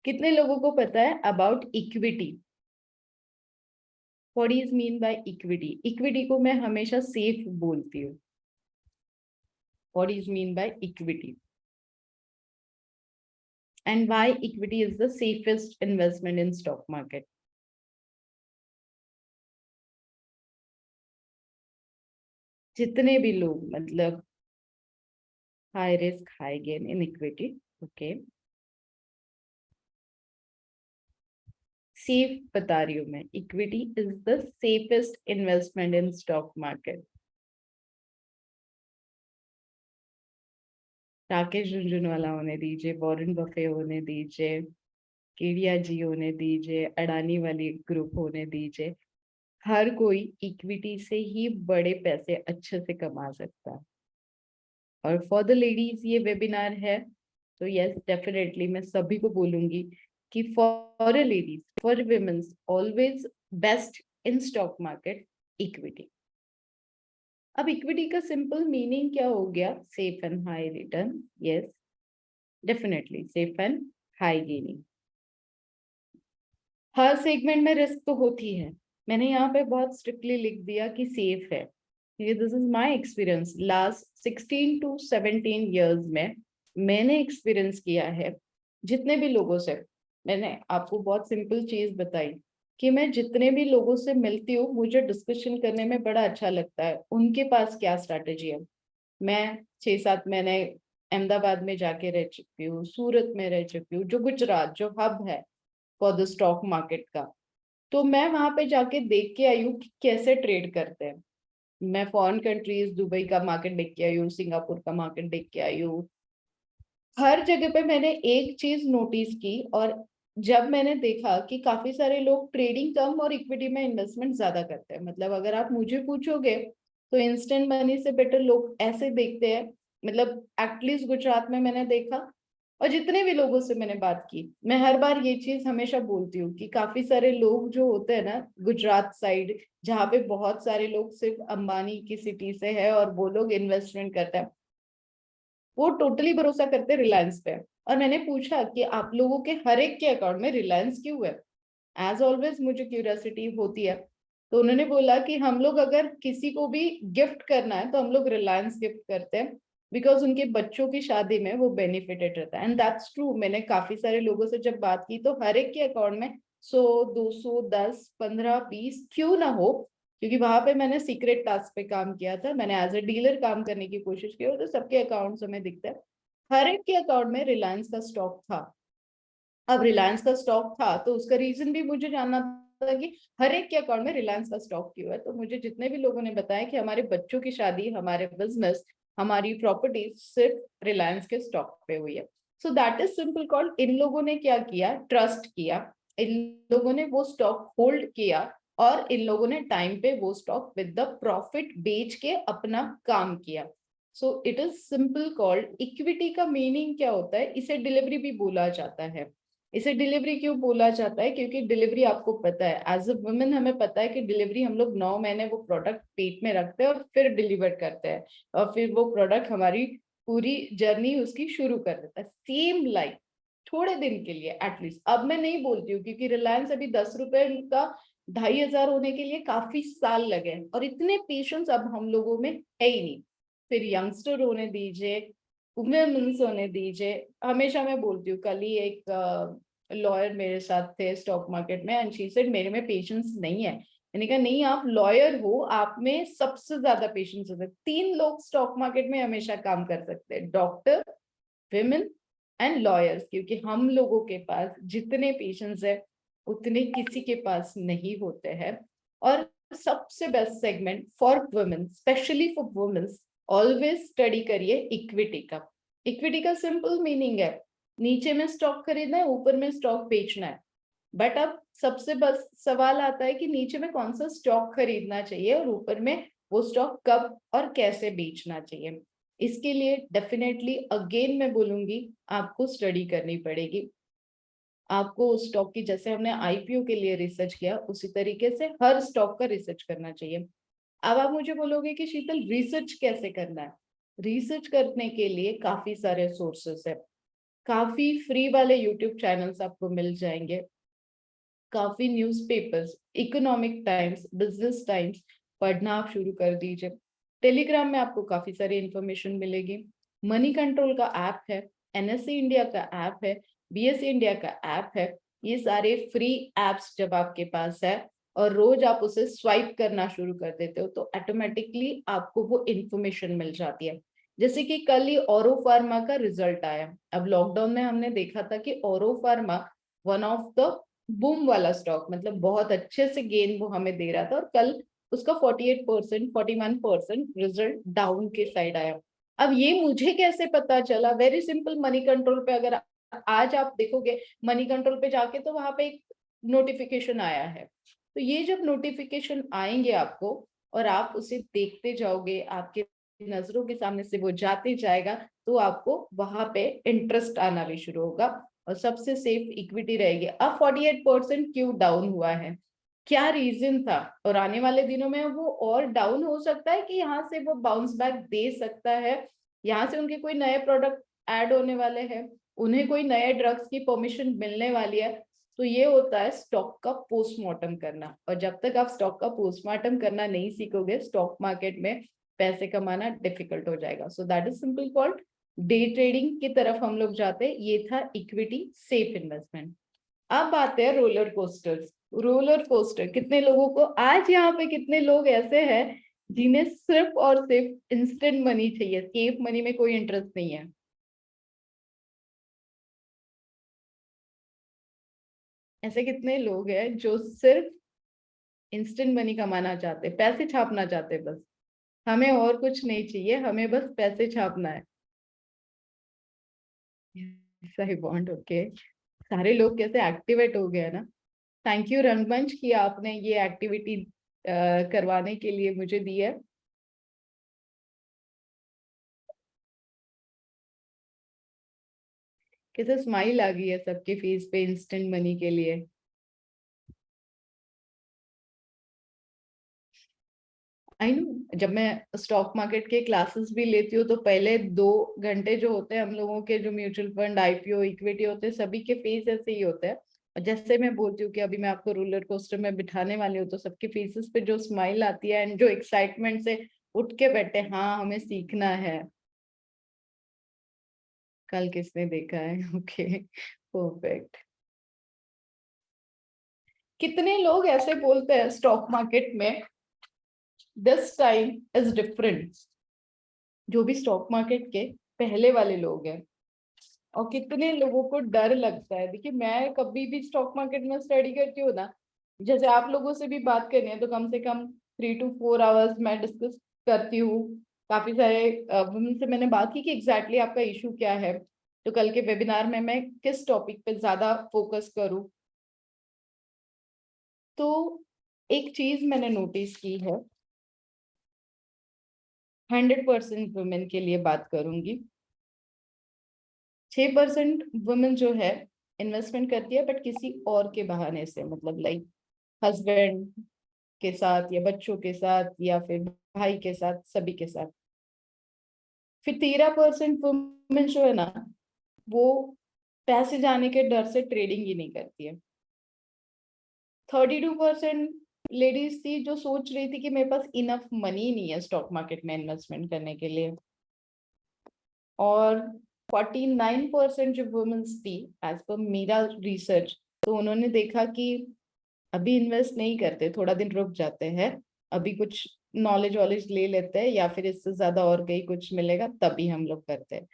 कितने लोगों को पता है about equity? What is mean by equity? Equity को मैं हमेशा सेफ बोलती हूँ। What is mean by equity? And why equity is the safest investment in stock market? जितने भी लोग मतलब high risk high gain in equity, okay safe बता रही हूँ मैं, equity is the safest investment in stock market. Rakesh Jhunjhunwala होने दीजिए, वॉरेन बफे होने दीजिए, केडिया जी होने दीजिए, अडानी वाली ग्रुप होने दीजिए, हर कोई इक्विटी से ही बड़े पैसे अच्छे से कमा सकता है। और फॉर द लेडीज ये वेबिनार है, तो यस डेफिनेटली मैं सभी को बोलूंगी कि for a ladies, for women's, always best in stock market equity. अब इक्विटी का सिंपल मीनिंग क्या हो गया? Safe and high return, yes definitely safe and high gaining. Her segment में रिस्क तो होती है, मैंने यहाँ पे बहुत स्ट्रिक्टली लिख दिया कि सेफ है, this is my experience last 16 to 17 years में मैंने एक्सपीरियंस किया है। जितने भी लोगों से, मैंने आपको बहुत सिंपल चीज बताई कि मैं जितने भी लोगों से मिलती हूँ मुझे डिस्कशन करने में बड़ा अच्छा लगता है उनके पास क्या स्ट्रैटेजी है। मैं 6-7 महीने अहमदाबाद में जाके रह चुकी हूँ, सूरत में रह चुकी हूँ, जो गुजरात जो हब है फॉर द स्टॉक मार्केट का, तो मैं वहां पे जाके देख के आई हूँ कि कैसे ट्रेड करते हैं। मैं फॉरेन कंट्रीज, दुबई का मार्केट देख के आई हूँ, सिंगापुर का मार्केट देख के आई हूँ, हर जगह पे मैंने एक चीज नोटिस की। और जब मैंने देखा कि काफी सारे लोग ट्रेडिंग कम और इक्विटी में इन्वेस्टमेंट ज्यादा करते हैं, मतलब अगर आप मुझे पूछोगे तो इंस्टेंट मनी से बेटर लोग ऐसे देखते हैं, मतलब एटलीस्ट गुजरात में मैंने देखा। और जितने भी लोगों से मैंने बात की, मैं हर बार ये चीज हमेशा बोलती हूँ कि काफी सारे लोग जो होते हैं ना गुजरात साइड, जहाँ पे बहुत सारे लोग सिर्फ अंबानी की सिटी से है और वो लोग इन्वेस्टमेंट करते हैं, वो टोटली भरोसा करते हैं रिलायंस पे। और मैंने पूछा कि आप लोगों के हर एक के अकाउंट में रिलायंस क्यों है? एज ऑलवेज मुझे क्यूरियोसिटी होती है। तो उन्होंने बोला कि हम लोग अगर किसी को भी गिफ्ट करना है तो हम लोग रिलायंस गिफ्ट करते हैं, बिकॉज उनके बच्चों की शादी में वो बेनिफिटेड रहता है। एंड दैट्स ट्रू, मैंने काफी सारे लोगों से जब बात की तो हर एक के अकाउंट में 100, 200, 10, 15, 20 क्यों ना हो, क्योंकि वहां पे मैंने सीक्रेट टास्क पे काम किया था, मैंने एज ए डीलर काम करने की कोशिश की, और तो सबके अकाउंट्स हमें दिखता है, हर एक के अकाउंट में रिलायंस का स्टॉक था। अब रिलायंस का स्टॉक था तो उसका रीजन भी मुझे जानना था कि हर एक के अकाउंट में रिलायंस का स्टॉक क्यों है। तो मुझे जितने भी लोगों ने बताया कि हमारे बच्चों की शादी, हमारे बिजनेस, हमारी प्रॉपर्टी सिर्फ रिलायंस के स्टॉक पे हुई है। So that is simple called, इन लोगों ने क्या किया, ट्रस्ट किया, इन लोगों ने वो स्टॉक होल्ड किया, और इन लोगों ने टाइम पे वो स्टॉक विद द प्रॉफिट बेच के अपना काम किया। So it is simple called equity. का मीनिंग क्या होता है, इसे डिलीवरी भी बोला जाता है। इसे डिलीवरी क्यों बोला जाता है? क्योंकि डिलीवरी, आपको पता है एज अ वुमेन हमें पता है कि डिलीवरी हम लोग 9 महीने वो प्रोडक्ट पेट में रखते हैं और फिर डिलीवर करते हैं, और फिर वो प्रोडक्ट हमारी पूरी जर्नी उसकी शुरू कर देता है। सेम लाइक थोड़े दिन के लिए एटलीस्ट, अब मैं नहीं बोलती हूँ क्योंकि रिलायंस अभी 10 रुपए का 2,500 होने के लिए काफी साल लगे, और इतने पेशेंस अब हम लोगों में है ही नहीं। फिर यंगस्टर होने दीजिए, वुमेन्स होने दीजिए। हमेशा मैं बोलती हूँ, कल ही एक लॉयर मेरे साथ थे स्टॉक मार्केट में, एंड शी सेड मेरे में पेशेंस नहीं है। मैंने कहा नहीं, आप लॉयर हो, आप में सबसे ज्यादा पेशेंस होता है। 3 लोग स्टॉक मार्केट में हमेशा काम कर सकते हैं, डॉक्टर, विमेन एंड लॉयर्स, क्योंकि हम लोगों के पास जितने पेशेंस है उतने किसी के पास नहीं होते हैं। और सबसे best segment for women, specially for womens, always study करिए इक्विटी का। इक्विटी का सिंपल मीनिंग है, नीचे में स्टॉक खरीदना है, ऊपर में स्टॉक बेचना है। बट अब सबसे बस सवाल आता है कि नीचे में कौन सा स्टॉक खरीदना चाहिए और ऊपर में वो स्टॉक कब और कैसे बेचना चाहिए। इसके लिए डेफिनेटली अगेन मैं बोलूंगी आपको स्टडी करनी पड़ेगी। आपको उस स्टॉक की, जैसे हमने आईपीओ के लिए रिसर्च किया, उसी तरीके से हर स्टॉक का रिसर्च करना चाहिए। अब आप मुझे बोलोगे कि शीतल रिसर्च कैसे करना है? रिसर्च करने के लिए काफी सारे सोर्सेस है, काफी फ्री वाले यूट्यूब चैनल्स आपको मिल जाएंगे, काफी newspapers, economic times, business times पढ़ना आप शुरू कर दीजिए। टेलीग्राम में आपको काफी सारी इंफॉर्मेशन मिलेगी। मनी कंट्रोल का ऐप है, एनएससी इंडिया का ऐप है, बीएसई इंडिया का ऐप है। ये सारे फ्री एप्स जब आपके पास है और रोज आप उसे स्वाइप करना शुरू कर देते हो तो ऑटोमेटिकली आपको वो इंफॉर्मेशन मिल जाती है। जैसे कि कल ही औरो फार्मा का रिजल्ट आया। अब लॉकडाउन में हमने देखा था कि औरो pharma one of the boom वाला स्टॉक, मतलब बहुत अच्छे से गेन वो हमें दे रहा था, और कल उसका 48%, 41% रिजल्ट डाउन के साइड आया। अब ये मुझे कैसे पता चला? वेरी सिंपल, मनी कंट्रोल पे अगर आज आप देखोगे मनी कंट्रोल पे जाके तो वहां पे एक नोटिफिकेशन आया है। तो ये जब नोटिफिकेशन आएंगे आपको और आप उसे देखते जाओगे, आपके नजरों के सामने से वो जाते जाएगा, तो आपको वहां पे इंटरेस्ट आना भी शुरू होगा और सबसे सेफ इक्विटी रहेगी। अब 48% क्यों डाउन हुआ है, क्या रीजन था, और आने वाले दिनों में वो और डाउन हो सकता है कि यहाँ से वो बाउंस बैक दे सकता है, यहाँ से उनके कोई नए प्रोडक्ट ऐड होने वाले हैं, उन्हें कोई नए ड्रग्स की परमिशन मिलने वाली है। तो ये होता है स्टॉक का पोस्टमार्टम करना, और जब तक आप स्टॉक का पोस्टमार्टम करना नहीं सीखोगे स्टॉक मार्केट में पैसे कमाना डिफिकल्ट हो जाएगा। सो that is simple called day trading की तरफ हम लोग जाते हैं। ये था इक्विटी सेफ इन्वेस्टमेंट। अब आते हैं रोलर कोस्टर्स। रोलर कोस्टर कितने लोगों को, आज यहाँ पे कितने लोग ऐसे हैं जिन्हें सिर्फ और सिर्फ इंस्टेंट मनी चाहिए, सेफ मनी में कोई इंटरेस्ट नहीं है? ऐसे कितने लोग हैं जो सिर्फ इंस्टेंट मनी कमाना चाहते, पैसे छापना चाहते बस, हमें और कुछ नहीं चाहिए, हमें बस पैसे छापना है। सही बॉन्ड, ओके। सारे लोग कैसे एक्टिवेट हो गए ना। थैंक यू रंगमंच कि आपने ये एक्टिविटी करवाने के लिए मुझे दी है। कैसे स्माइल आ गई है सबके फेस पे इंस्टेंट मनी के लिए। आई नो, जब मैं स्टॉक मार्केट के क्लासेस भी लेती हूँ तो पहले 2 घंटे जो होते हैं हम लोगों के, जो म्यूचुअल फंड आईपीओ इक्विटी होते हैं, सभी के फेस ऐसे ही होते हैं। और जैसे मैं बोलती हूँ कि अभी मैं आपको रोलर कोस्टर में बिठाने वाली हूँ, तो सबके फेसेस पे जो स्माइल आती है एंड जो एक्साइटमेंट से उठ के बैठे, हाँ हमें सीखना है। कल किसने देखा है? Okay, perfect. कितने लोग ऐसे बोलते हैं स्टॉक मार्केट में दिस टाइम इज डिफरेंट, जो भी स्टॉक मार्केट के पहले वाले लोग हैं। और कितने लोगों को डर लगता है। देखिए, मैं कभी भी स्टॉक मार्केट में स्टडी करती हूँ ना, जैसे आप लोगों से भी बात करनी है तो कम से कम 3 to 4 आवर्स मैं डिस्कस करती हूँ। काफी सारे वुमेन से मैंने बात की कि एग्जैक्टली आपका इशू क्या है, तो कल के वेबिनार में मैं किस टॉपिक पे ज्यादा फोकस करूँ। तो एक चीज मैंने नोटिस की है, 100% वुमेन के लिए बात करूंगी। 6% वुमेन जो है इन्वेस्टमेंट करती है, बट किसी और के बहाने से, मतलब लाइक हस्बैंड के साथ या बच्चों के साथ या फिर भाई के साथ, सभी के साथ। फिर 13% वुमेन जो है ना, वो पैसे जाने के डर से ट्रेडिंग ही नहीं करती है। 32% लेडीज थी जो सोच रही थी कि मेरे पास इनफ मनी नहीं है स्टॉक मार्केट में इन्वेस्टमेंट करने के लिए। और 49% जो वुमेन्स थी, एज पर मेरा रिसर्च, तो उन्होंने देखा कि अभी इन्वेस्ट नहीं करते, थोड़ा दिन रुक जाते हैं, अभी कुछ नॉलेज वॉलेज ले लेते हैं, या फिर इससे ज्यादा और कहीं कुछ मिलेगा तभी हम लोग करते हैं।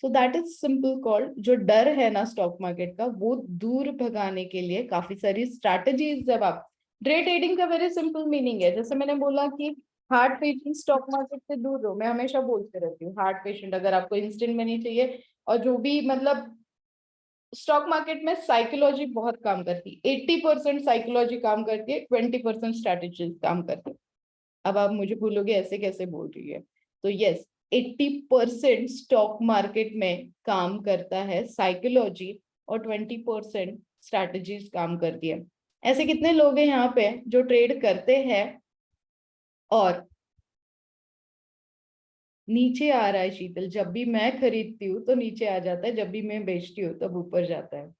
सो दैट इज सिंपल कॉल्ड, जो डर है ना स्टॉक मार्केट का, वो दूर भगाने के लिए काफी सारी स्ट्रैटेजीज। जब आप डे ट्रेडिंग का वेरी सिंपल मीनिंग है, जैसे मैंने बोला कि हार्ट पेशेंट स्टॉक मार्केट से दूर रहो, मैं हमेशा बोलते रहती हूँ हार्ट पेशेंट, अगर आपको इंस्टेंट मनी चाहिए, और जो भी मतलब स्टॉक मार्केट में साइकोलॉजी बहुत काम करती है, 80% साइकोलॉजी काम करती है, 20% स्ट्रैटेजी काम करती है। अब आप मुझे बोलोगे ऐसे कैसे बोल रही है, तो यस, 80% स्टॉक मार्केट में काम करता है साइकोलॉजी, और 20% स्ट्रैटेजीज काम करती है। ऐसे कितने लोग हैं यहाँ पे जो ट्रेड करते हैं और नीचे आ रहा है? शीतल, जब भी मैं खरीदती हूँ तो नीचे आ जाता है, जब भी मैं बेचती हूँ तब ऊपर जाता है।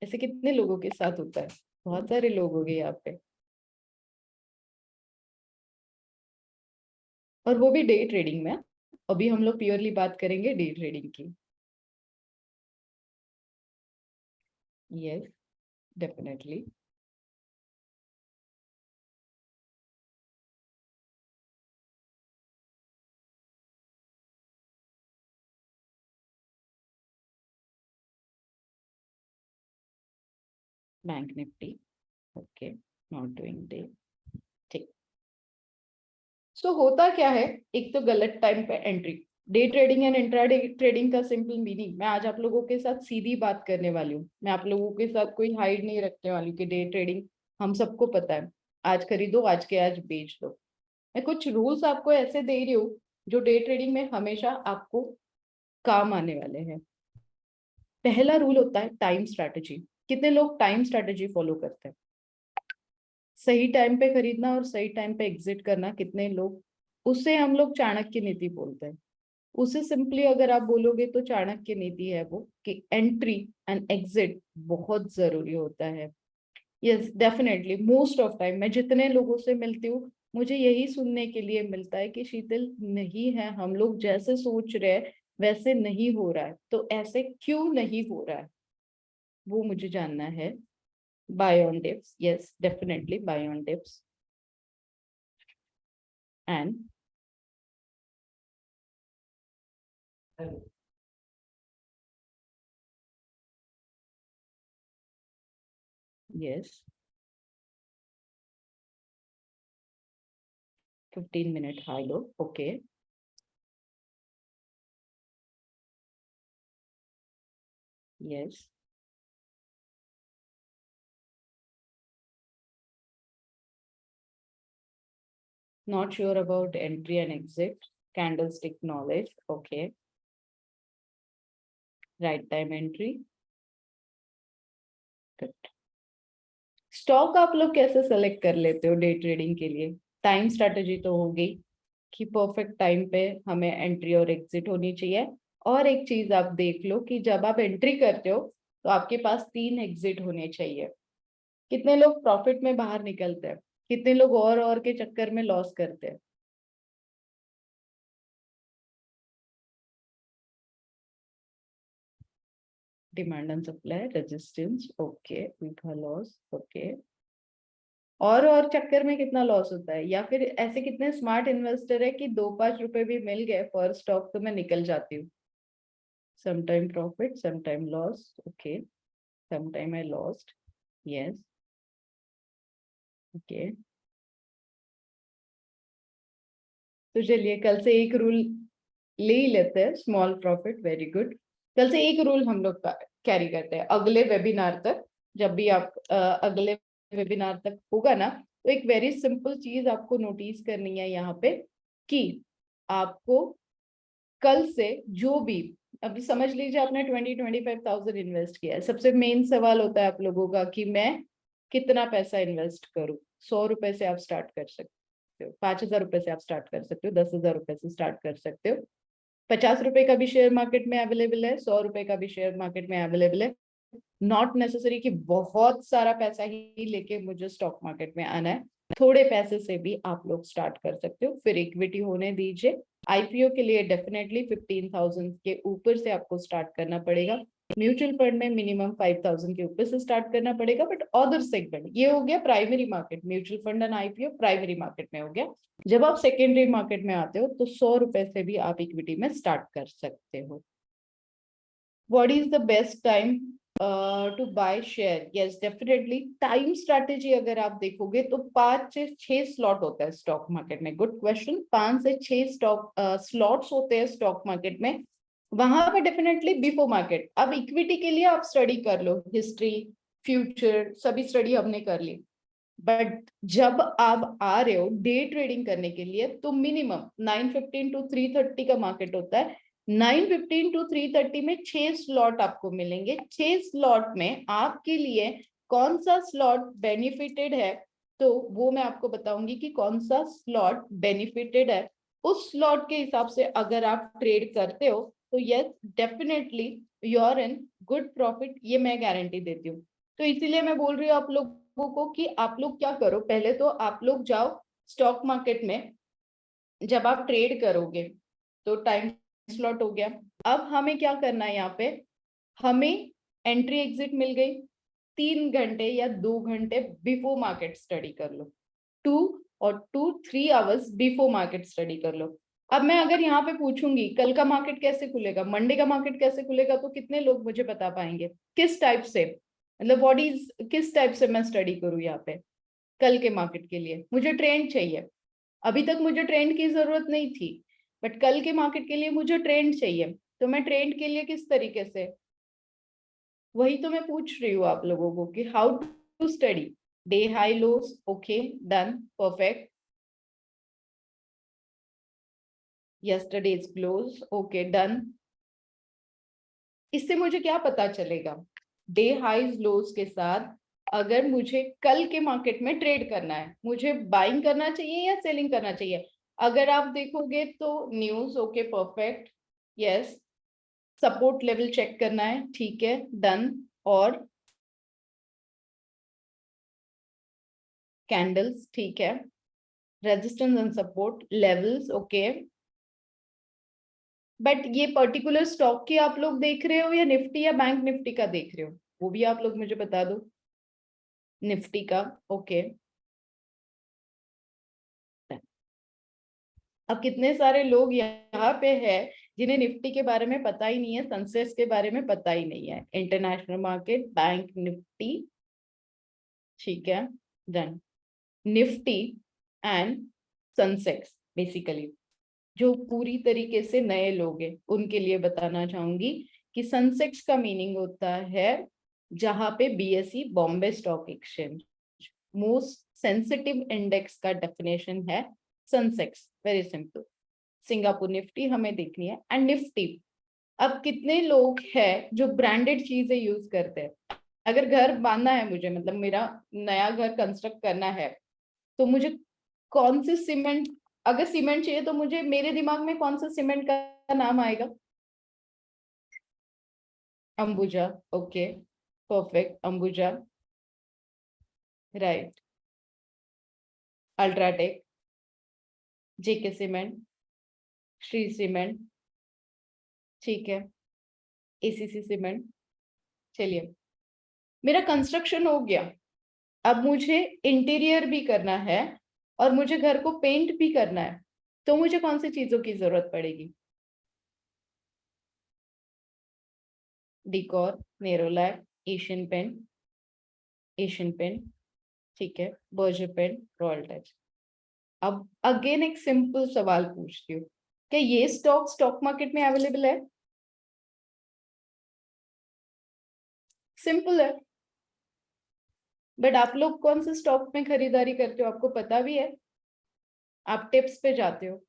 ऐसे कितने लोगों के साथ होता है? बहुत सारे लोग हो गए यहाँ पे। और वो भी डे ट्रेडिंग में। अभी हम लोग प्योरली बात करेंगे डे ट्रेडिंग की। Yes, definitely. Bank Nifty, okay, not doing day. ठीक। सो होता क्या है, एक तो गलत टाइम पे entry. Day trading and intraday trading का सिंपल मीनिंग मैं आज आप लोगों के साथ सीधी बात करने वाली हूँ। मैं आप लोगों के साथ कोई हाइड नहीं रखने वाली हूँ कि डे ट्रेडिंग हम सबको पता है, आज खरीदो आज के आज बेच दो। मैं कुछ रूल्स आपको ऐसे दे रही हूँ जो डे ट्रेडिंग में हमेशा आपको काम आने वाले हैं। पहला रूल होता है टाइम स्ट्रैटेजी। कितने लोग टाइम स्ट्रैटेजी फॉलो करते हैं? सही टाइम पे खरीदना और सही टाइम पे एग्जिट करना कितने लोग, उसे हम लोग चाणक्य नीति बोलते हैं। उसे सिंपली अगर आप बोलोगे तो चाणक्य नीति है वो कि एंट्री एंड एग्जिट बहुत जरूरी होता है। Yes, definitely most of time मैं जितने लोगों से मिलती हूँ मुझे यही सुनने के लिए मिलता है कि शीतल, नहीं है, हम लोग जैसे सोच रहे हैं वैसे नहीं हो रहा है, तो ऐसे क्यों नहीं हो रहा है वो मुझे जानना है। Buy on dips, yes definitely buy on dips. And yes, 15 minute high low, okay. Yes, not sure about entry and exit, candlestick knowledge, okay. Right time entry, good. Stock आप लोग कैसे सेलेक्ट कर लेते हो डे ट्रेडिंग के लिए? Time strategy तो हो गई कि परफेक्ट टाइम पे हमें एंट्री और एग्जिट होनी चाहिए। और एक चीज आप देख लो कि जब आप एंट्री करते हो तो आपके पास 3 एग्जिट होने चाहिए। कितने लोग प्रॉफिट में बाहर निकलते हैं? कितने लोग और के चक्कर में लॉस करते हैं? Demand and supply, resistance, okay, week loss, okay. और चक्कर में कितना लॉस होता है? या फिर ऐसे कितने स्मार्ट इन्वेस्टर है कि 2-5 रुपए भी मिल गए पर स्टॉक तो मैं निकल जाती हूँ। Sometime profit, sometime loss, okay, sometime I lost, yes, okay. तो चलिए कल से एक रूल ले ही लेते हैं, स्मॉल प्रॉफिट, वेरी गुड। कल से एक रूल हम लोग कैरी करते हैं अगले वेबिनार तक। जब भी आप अगले वेबिनार तक होगा ना, तो एक वेरी सिंपल चीज आपको नोटिस करनी है यहाँ पे कि आपको कल से जो भी, अभी समझ लीजिए आपने 20-25,000 इन्वेस्ट किया है, सबसे मेन सवाल होता है आप लोगों का कि मैं कितना पैसा इन्वेस्ट करूं। 100 रुपए से आप स्टार्ट कर सकते हो, 5,000 रुपए से आप स्टार्ट कर सकते हो, 10,000 रुपए से स्टार्ट कर सकते हो। 50 रुपए का भी शेयर मार्केट में अवेलेबल है, 100 रुपए का भी शेयर मार्केट में अवेलेबल है। नॉट नेसेसरी कि बहुत सारा पैसा ही लेके मुझे स्टॉक मार्केट में आना है। थोड़े पैसे से भी आप लोग स्टार्ट कर सकते हो, फिर इक्विटी होने दीजिए। आईपीओ के लिए डेफिनेटली 15,000 के ऊपर से आपको स्टार्ट करना पड़ेगा। म्यूचुअल फंड में मिनिमम 5,000 के ऊपर से स्टार्ट करना पड़ेगा। बट अदर सेगमेंट, ये हो गया primary market, mutual fund and IPO primary market में हो गया। जब आप सेकेंडरी मार्केट में आते हो तो 100 रुपए से भी आप इक्विटी में स्टार्ट कर सकते हो। What is the best time to buy share? Yes, definitely. Time strategy अगर आप देखोगे तो 5 से 6 स्लॉट होता है स्टॉक मार्केट में। Good question. 5 से 6 स्टॉक स्लॉट्स होते हैं स्टॉक मार्केट में। वहां पे डेफिनेटली बिफोर मार्केट। अब इक्विटी के लिए आप स्टडी कर लो, हिस्ट्री, फ्यूचर, सभी स्टडी हमने कर ली। बट जब आप आ रहे हो डे ट्रेडिंग करने के लिए तो मिनिमम 9:15 टू 3:30 का मार्केट होता है। 9:15 टू 3:30 में 6 स्लॉट आपको मिलेंगे। 6 स्लॉट में आपके लिए कौन सा स्लॉट बेनिफिटेड है, तो वो मैं आपको बताऊंगी कि कौन सा स्लॉट बेनिफिटेड है। उस स्लॉट के हिसाब से अगर आप ट्रेड करते हो तो yes definitely you are in good profit, ये मैं गारंटी देती हूँ। तो इसीलिए मैं बोल रही हूँ आप लोगों को कि आप लोग क्या करो, पहले तो आप लोग जाओ स्टॉक मार्केट में, जब आप ट्रेड करोगे तो टाइम स्लॉट हो गया। अब हमें क्या करना है, यहाँ पे हमें एंट्री एग्जिट मिल गई, 3 घंटे या 2 घंटे बिफोर मार्केट स्टडी कर लो, 2 और 3 आवर्स बिफोर मार्केट स्टडी कर लो। अब मैं अगर यहाँ पे पूछूंगी कल का मार्केट कैसे खुलेगा, मंडे का मार्केट कैसे खुलेगा, तो कितने लोग मुझे बता पाएंगे किस टाइप से, मतलब व्हाट इज, किस टाइप से मैं स्टडी करूँ यहाँ पे कल के मार्केट के लिए। मुझे ट्रेंड चाहिए, अभी तक मुझे ट्रेंड की जरूरत नहीं थी, बट कल के मार्केट के लिए मुझे ट्रेंड चाहिए, तो मैं ट्रेंड के लिए किस तरीके से, वही तो मैं पूछ रही हूँ आप लोगों को कि how to study day high lows. Okay, done, perfect. Yesterday's close, okay, done. इससे मुझे क्या पता चलेगा, डे हाईज लोज के साथ अगर मुझे कल के मार्केट में ट्रेड करना है, मुझे बाइंग करना चाहिए या सेलिंग करना चाहिए। अगर आप देखोगे तो news, okay, perfect, yes. Support level check करना है, ठीक है, डन। और कैंडल्स, ठीक है, resistance and support levels, okay. But ये पर्टिकुलर स्टॉक की आप लोग देख रहे हो या निफ्टी या बैंक निफ्टी का देख रहे हो, वो भी आप लोग मुझे बता दो। निफ्टी का, ओके। अब कितने सारे लोग यहाँ पे है जिन्हें निफ्टी के बारे में पता ही नहीं है, सेंसेक्स के बारे में पता ही नहीं है। इंटरनेशनल मार्केट, बैंक निफ्टी, ठीक है, done. Nifty and Sensex basically जो पूरी तरीके से नए लोग हैं उनके लिए बताना चाहूंगी कि सेंसेक्स का मीनिंग होता है जहां पे BSE, Bombay stock exchange, most sensitive index का डेफिनेशन है Sensex, very simple. Singapore Nifty हमें देखनी है, एंड निफ्टी। अब कितने लोग हैं जो ब्रांडेड चीजें यूज करते हैं, अगर घर बांधना है मुझे, मतलब मेरा नया घर कंस्ट्रक्ट करना है, तो मुझे कौन से सीमेंट, अगर सीमेंट चाहिए तो मुझे, मेरे दिमाग में कौन सा सीमेंट का नाम आएगा, Ambuja, okay, perfect, Ambuja, right. UltraTech, JK cement, Shree cement, ठीक है, एसीसी सीमेंट। चलिए, मेरा कंस्ट्रक्शन हो गया, अब मुझे इंटीरियर भी करना है और मुझे घर को पेंट भी करना है, तो मुझे कौन सी चीजों की जरूरत पड़ेगी, decor, Nerolac, Asian paint, Asian paint, ठीक है, बर्जर पेंट, रॉयल टच। अब अगेन एक सिंपल सवाल पूछती हूँ, क्या ये स्टॉक स्टॉक मार्केट में अवेलेबल है? सिंपल है। बट आप लोग कौन से स्टॉक में खरीदारी करते हो, आपको पता भी है? आप टिप्स पे जाते हो,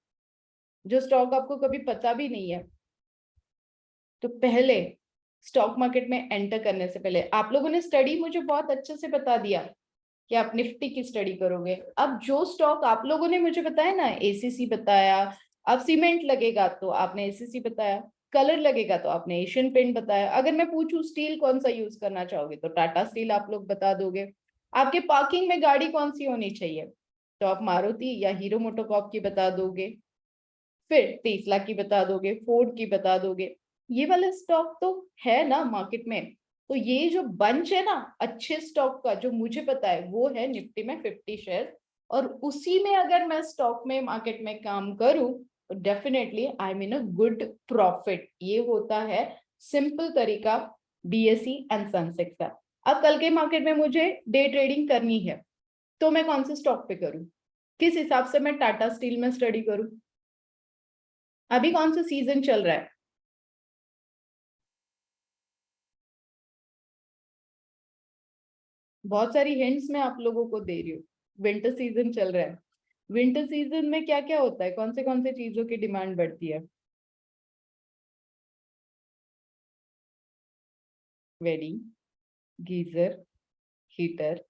जो स्टॉक आपको कभी पता भी नहीं है। तो पहले स्टॉक मार्केट में एंटर करने से पहले आप लोगों ने स्टडी मुझे बहुत अच्छे से बता दिया कि आप निफ्टी की स्टडी करोगे। अब जो स्टॉक आप लोगों ने मुझे बताया ना, एसीसी बताया, अब सीमेंट लगेगा तो आपने एसीसी बताया, कलर लगेगा तो आपने एशियन पेंट बताया, अगर मैं पूछूं स्टील कौन सा यूज करना चाहोगे तो टाटा स्टील आप लोग बता दोगे। आपके पार्किंग में गाड़ी कौन सी होनी चाहिए, तो आप मारुति या हीरो मोटोकॉर्प की बता दोगे, फिर टेस्ला की बता दोगे, फोर्ड की बता दोगे। ये वाला स्टॉक तो है ना मार्केट में। तो ये जो बंच है ना अच्छे स्टॉक का, जो मुझे पता है, वो है निफ्टी में 50 शेयर, और उसी में अगर मैं स्टॉक में मार्केट में काम करूं तो definitely I mean a good profit. ये होता है सिंपल तरीका बीएसई एंड सेंसेक्स का। अब कल के मार्केट में मुझे डे ट्रेडिंग करनी है, तो मैं कौन से स्टॉक पे करूं, किस हिसाब से मैं टाटा स्टील में स्टडी करूं, अभी कौन सा सीजन चल रहा है? बहुत सारी हिंट्स मैं आप लोगों को दे रही हूँ। विंटर सीजन चल रहा है, विंटर सीजन में क्या क्या होता है, कौन से चीजों की डिमांड बढ़ती है? वेडिंग, गीजर, हीटर,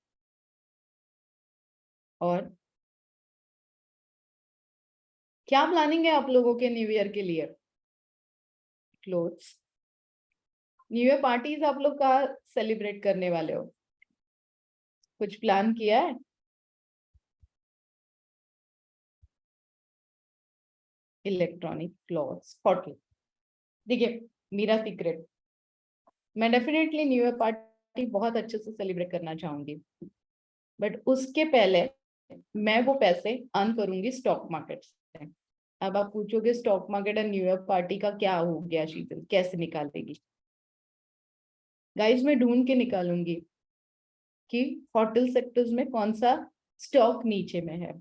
और क्या प्लानिंग है आप लोगों के न्यू ईयर के लिए? क्लोथ्स। न्यू ईयर पार्टीज आप लोग कहाँ सेलिब्रेट करने वाले हो, कुछ प्लान किया है? Electronic, clothes, hotel. देखिए मेरा सीक्रेट, मैं डेफिनेटली न्यू ईयर पार्टी बहुत अच्छे से सेलिब्रेट करना चाहूंगी, बट उसके पहले मैं वो पैसे अर्न करूंगी स्टॉक मार्केट से। अब आप पूछोगे स्टॉक मार्केट और न्यू ईयर पार्टी का क्या हो गया शीतल, कैसे निकालेगी? गाइस मैं ढूंढ के निकालूंगी कि होटल सेक्टर्स में कौन सा स्टॉक नीचे में है।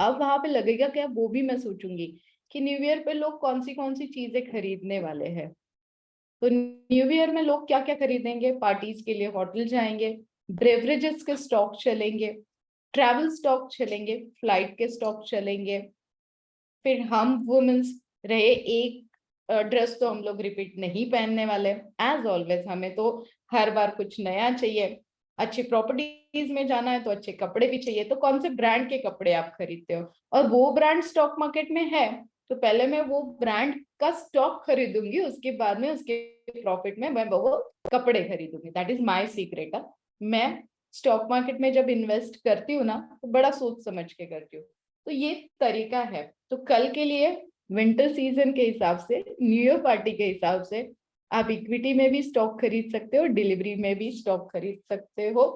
अब वहां पे लगेगा क्या, वो भी मैं सोचूंगी कि न्यू ईयर पे लोग कौन सी चीजें खरीदने वाले हैं। तो न्यू ईयर में लोग क्या क्या खरीदेंगे? पार्टीज के लिए होटल जाएंगे, ब्रेवरेजेस के स्टॉक चलेंगे, ट्रैवल स्टॉक चलेंगे, फ्लाइट के स्टॉक चलेंगे। फिर हम वुमेन्स रहे, एक ड्रेस तो हम लोग रिपीट नहीं पहनने वाले, एज ऑलवेज हमें तो हर बार कुछ नया चाहिए। अच्छी प्रॉपर्टीज में जाना है तो अच्छे कपड़े भी चाहिए, तो कौन से ब्रांड के कपड़े आप खरीदते हो और वो ब्रांड स्टॉक मार्केट में है, तो पहले मैं वो ब्रांड का स्टॉक खरीदूंगी, उसके बाद में उसके प्रॉफिट में मैं वो कपड़े खरीदूंगी। That is my secret. मैं स्टॉक मार्केट में जब इन्वेस्ट करती हूँ ना तो बड़ा सोच समझ के करती हूँ। तो ये तरीका है। तो कल के लिए विंटर सीजन के हिसाब से, न्यू ईयर पार्टी के हिसाब से आप इक्विटी में भी स्टॉक खरीद सकते हो, डिलीवरी में भी स्टॉक खरीद सकते हो।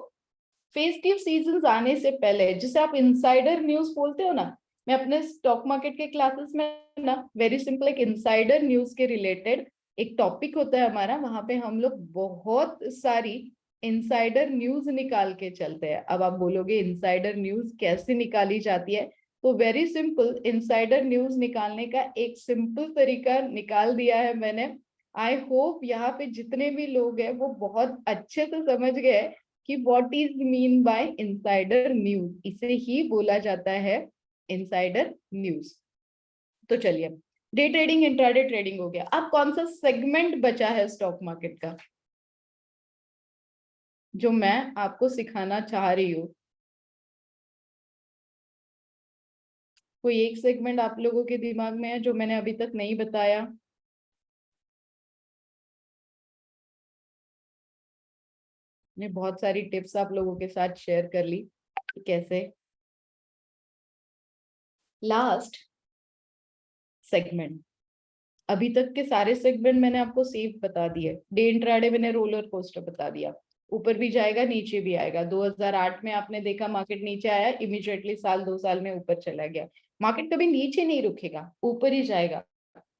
फेस्टिव सीजन आने से पहले, जिसे आप इनसाइडर न्यूज बोलते हो ना, मैं अपने स्टॉक मार्केट के क्लासेस में ना वेरी सिंपल एक इनसाइडर न्यूज के रिलेटेड एक टॉपिक होता है हमारा, वहां पे हम लोग बहुत सारी इनसाइडर न्यूज निकाल के चलते हैं। अब आप बोलोगे इनसाइडर न्यूज कैसे निकाली जाती है, तो वेरी सिंपल, इनसाइडर न्यूज निकालने का एक सिंपल तरीका निकाल दिया है मैंने। आई होप यहाँ पे जितने भी लोग हैं वो बहुत अच्छे से समझ गए कि what is mean bye insider news, इसे ही बोला जाता है इनसाइडर न्यूज। तो चलिए, डे ट्रेडिंग, इंट्राडे ट्रेडिंग हो गया। अब कौन सा सेगमेंट बचा है स्टॉक मार्केट का जो मैं आपको सिखाना चाह रही हूँ? कोई एक सेगमेंट आप लोगों के दिमाग में है जो मैंने अभी तक नहीं बताया? ने बहुत सारी टिप्स आप लोगों के साथ शेयर कर ली कि कैसे। लास्ट सेगमेंट, अभी तक के सारे सेगमेंट मैंने आपको सेफ बता दिए। डे इंट्राडे मैंने रोलर कोस्टर बता दिया, ऊपर भी जाएगा नीचे भी आएगा। 2008 में आपने देखा मार्केट नीचे आया, इमीडिएटली साल 2 साल में ऊपर चला गया। मार्केट कभी नीचे नहीं रुकेगा, ऊपर ही जाएगा।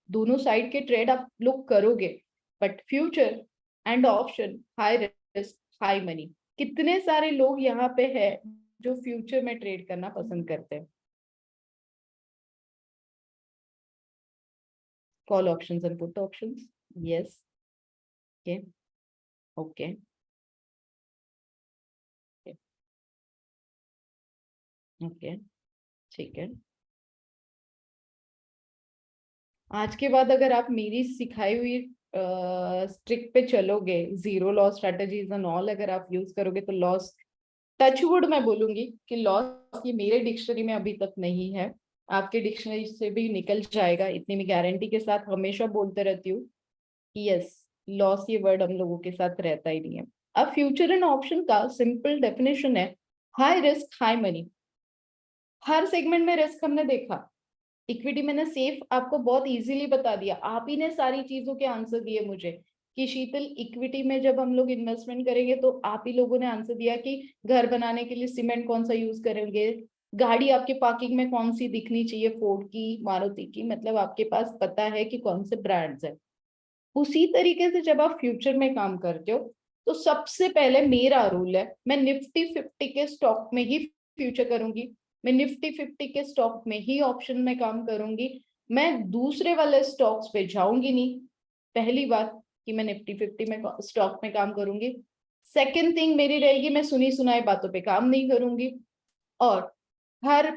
दोनों साइड के ट्रेड आप लोग करोगे, but future and option, high risk high money. कितने सारे लोग यहाँ पे है जो फ्यूचर में ट्रेड करना पसंद करते हैं? Call options and put options, yes, okay, okay, okay, ठीक है। आज के बाद अगर आप मेरी सिखाई हुई ट्रिक पे चलोगे, zero loss strategies and all अगर आप यूज करोगे, तो लॉस, टचवुड मैं बोलूंगी कि लॉस ये मेरे डिक्शनरी में अभी तक नहीं है, आपके डिक्शनरी से भी निकल जाएगा, इतनी मैं गारंटी के साथ हमेशा बोलते रहती हूँ कि यस, लॉस ये वर्ड हम लोगों के साथ रहता ही नहीं है। अब फ्यूचर एंड ऑप्शन का सिंपल डेफिनेशन है हाई रिस्क हाई मनी। हर सेगमेंट में रिस्क हमने देखा, इक्विटी मैंने सेफ आपको बहुत इजीली बता दिया, आप ही ने सारी चीजों के आंसर दिए मुझे कि शीतल इक्विटी में जब हम लोग इन्वेस्टमेंट करेंगे तो आप ही लोगों ने आंसर दिया कि घर बनाने के लिए सीमेंट कौन सा यूज करेंगे, गाड़ी आपके पार्किंग में कौन सी दिखनी चाहिए, फोर्ड की, मारुति की, मतलब आपके पास पता है कि कौन से ब्रांड्स है। उसी तरीके से जब आप फ्यूचर में काम करते हो तो सबसे पहले मेरा रूल है, मैं निफ्टी 50 के स्टॉक में ही फ्यूचर करूंगी, मैं निफ्टी 50 के स्टॉक में ही ऑप्शन में काम करूंगी, मैं दूसरे वाले स्टॉक्स पे जाऊंगी नहीं। पहली बात कि मैं निफ्टी 50 में स्टॉक में काम करूंगी। सेकेंड थिंग मेरी रहेगी, मैं सुनी सुनाई बातों पे काम नहीं करूंगी। और हर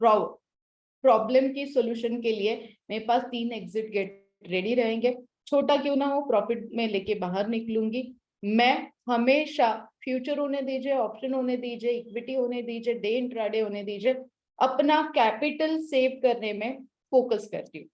प्रॉब्लम की सोल्यूशन के लिए मेरे पास 3 एग्जिट गेट रेडी रहेंगे, छोटा क्यों ना हो, प्रॉफिट में लेके बाहर निकलूंगी। मैं हमेशा फ्यूचर होने दीजिए, ऑप्शन होने दीजिए, इक्विटी होने दीजिए, डे इंट्राडे होने दीजिए, अपना कैपिटल सेव करने में फोकस करती हूँ।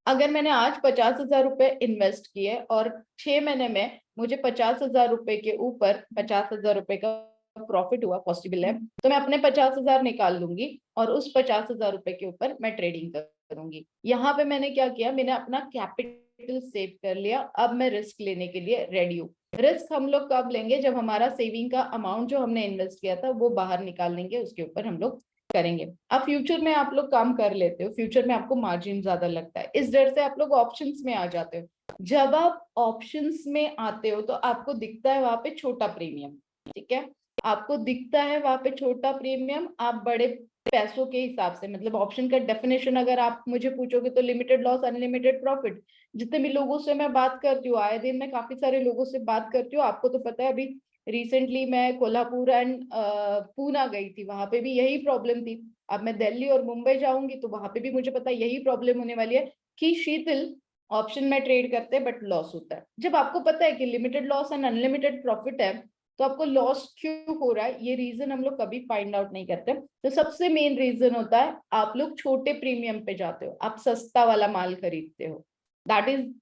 अगर मैंने आज 50,000 रुपए इन्वेस्ट किए और 6 महीने में मुझे 50,000 रुपए के ऊपर 50,000 रुपए का प्रॉफिट हुआ, पॉसिबल है, तो मैं अपने 50,000 निकाल लूंगी और उस 50,000 रुपए के ऊपर मैं ट्रेडिंग करूंगी। यहाँ पे मैंने क्या किया, मैंने अपना कैपिटल सेव कर लिया, अब मैं रिस्क लेने के लिए रेडी हूँ। रिस्क हम लोग कब लेंगे, जब हमारा सेविंग का अमाउंट जो हमने इन्वेस्ट किया था वो बाहर निकाल लेंगे, उसके ऊपर हम लोग करेंगे। अब फ्यूचर में आप लोग काम कर लेते हो, फ्यूचर में आपको मार्जिन ज्यादा लगता है, इस डर से आप लोग ऑप्शंस में आ जाते हो। जब आप ऑप्शंस में आते हो तो आपको दिखता है वहां पे छोटा प्रीमियम, ठीक है, आपको दिखता है वहां पे छोटा प्रीमियम, आप बड़े पैसों के हिसाब से, मतलब ऑप्शन का डेफिनेशन अगर आप मुझे पूछोगे तो लिमिटेड लॉस अनलिमिटेड प्रॉफिट। जितने भी लोगों से मैं बात करती हूँ, आए दिन मैं काफी सारे लोगों से बात करती हूँ, आपको तो पता है अभी रिसेंटली मैं कोल्हापुर एंड पूना गई थी, वहां पे भी यही प्रॉब्लम थी। अब मैं दिल्ली और मुंबई जाऊंगी तो वहां पे भी मुझे पता है यही प्रॉब्लम होने वाली है कि शीतल ऑप्शन में ट्रेड करते हैं बट लॉस होता है। जब आपको पता है कि limited loss and unlimited profit है तो आपको लॉस क्यों हो रहा है, ये रीजन हम लोग कभी फाइंड आउट नहीं करते। तो सबसे मेन रीजन होता है आप लोग छोटे प्रीमियम पे जाते हो, आप सस्ता वाला माल खरीदते हो। दैट इज,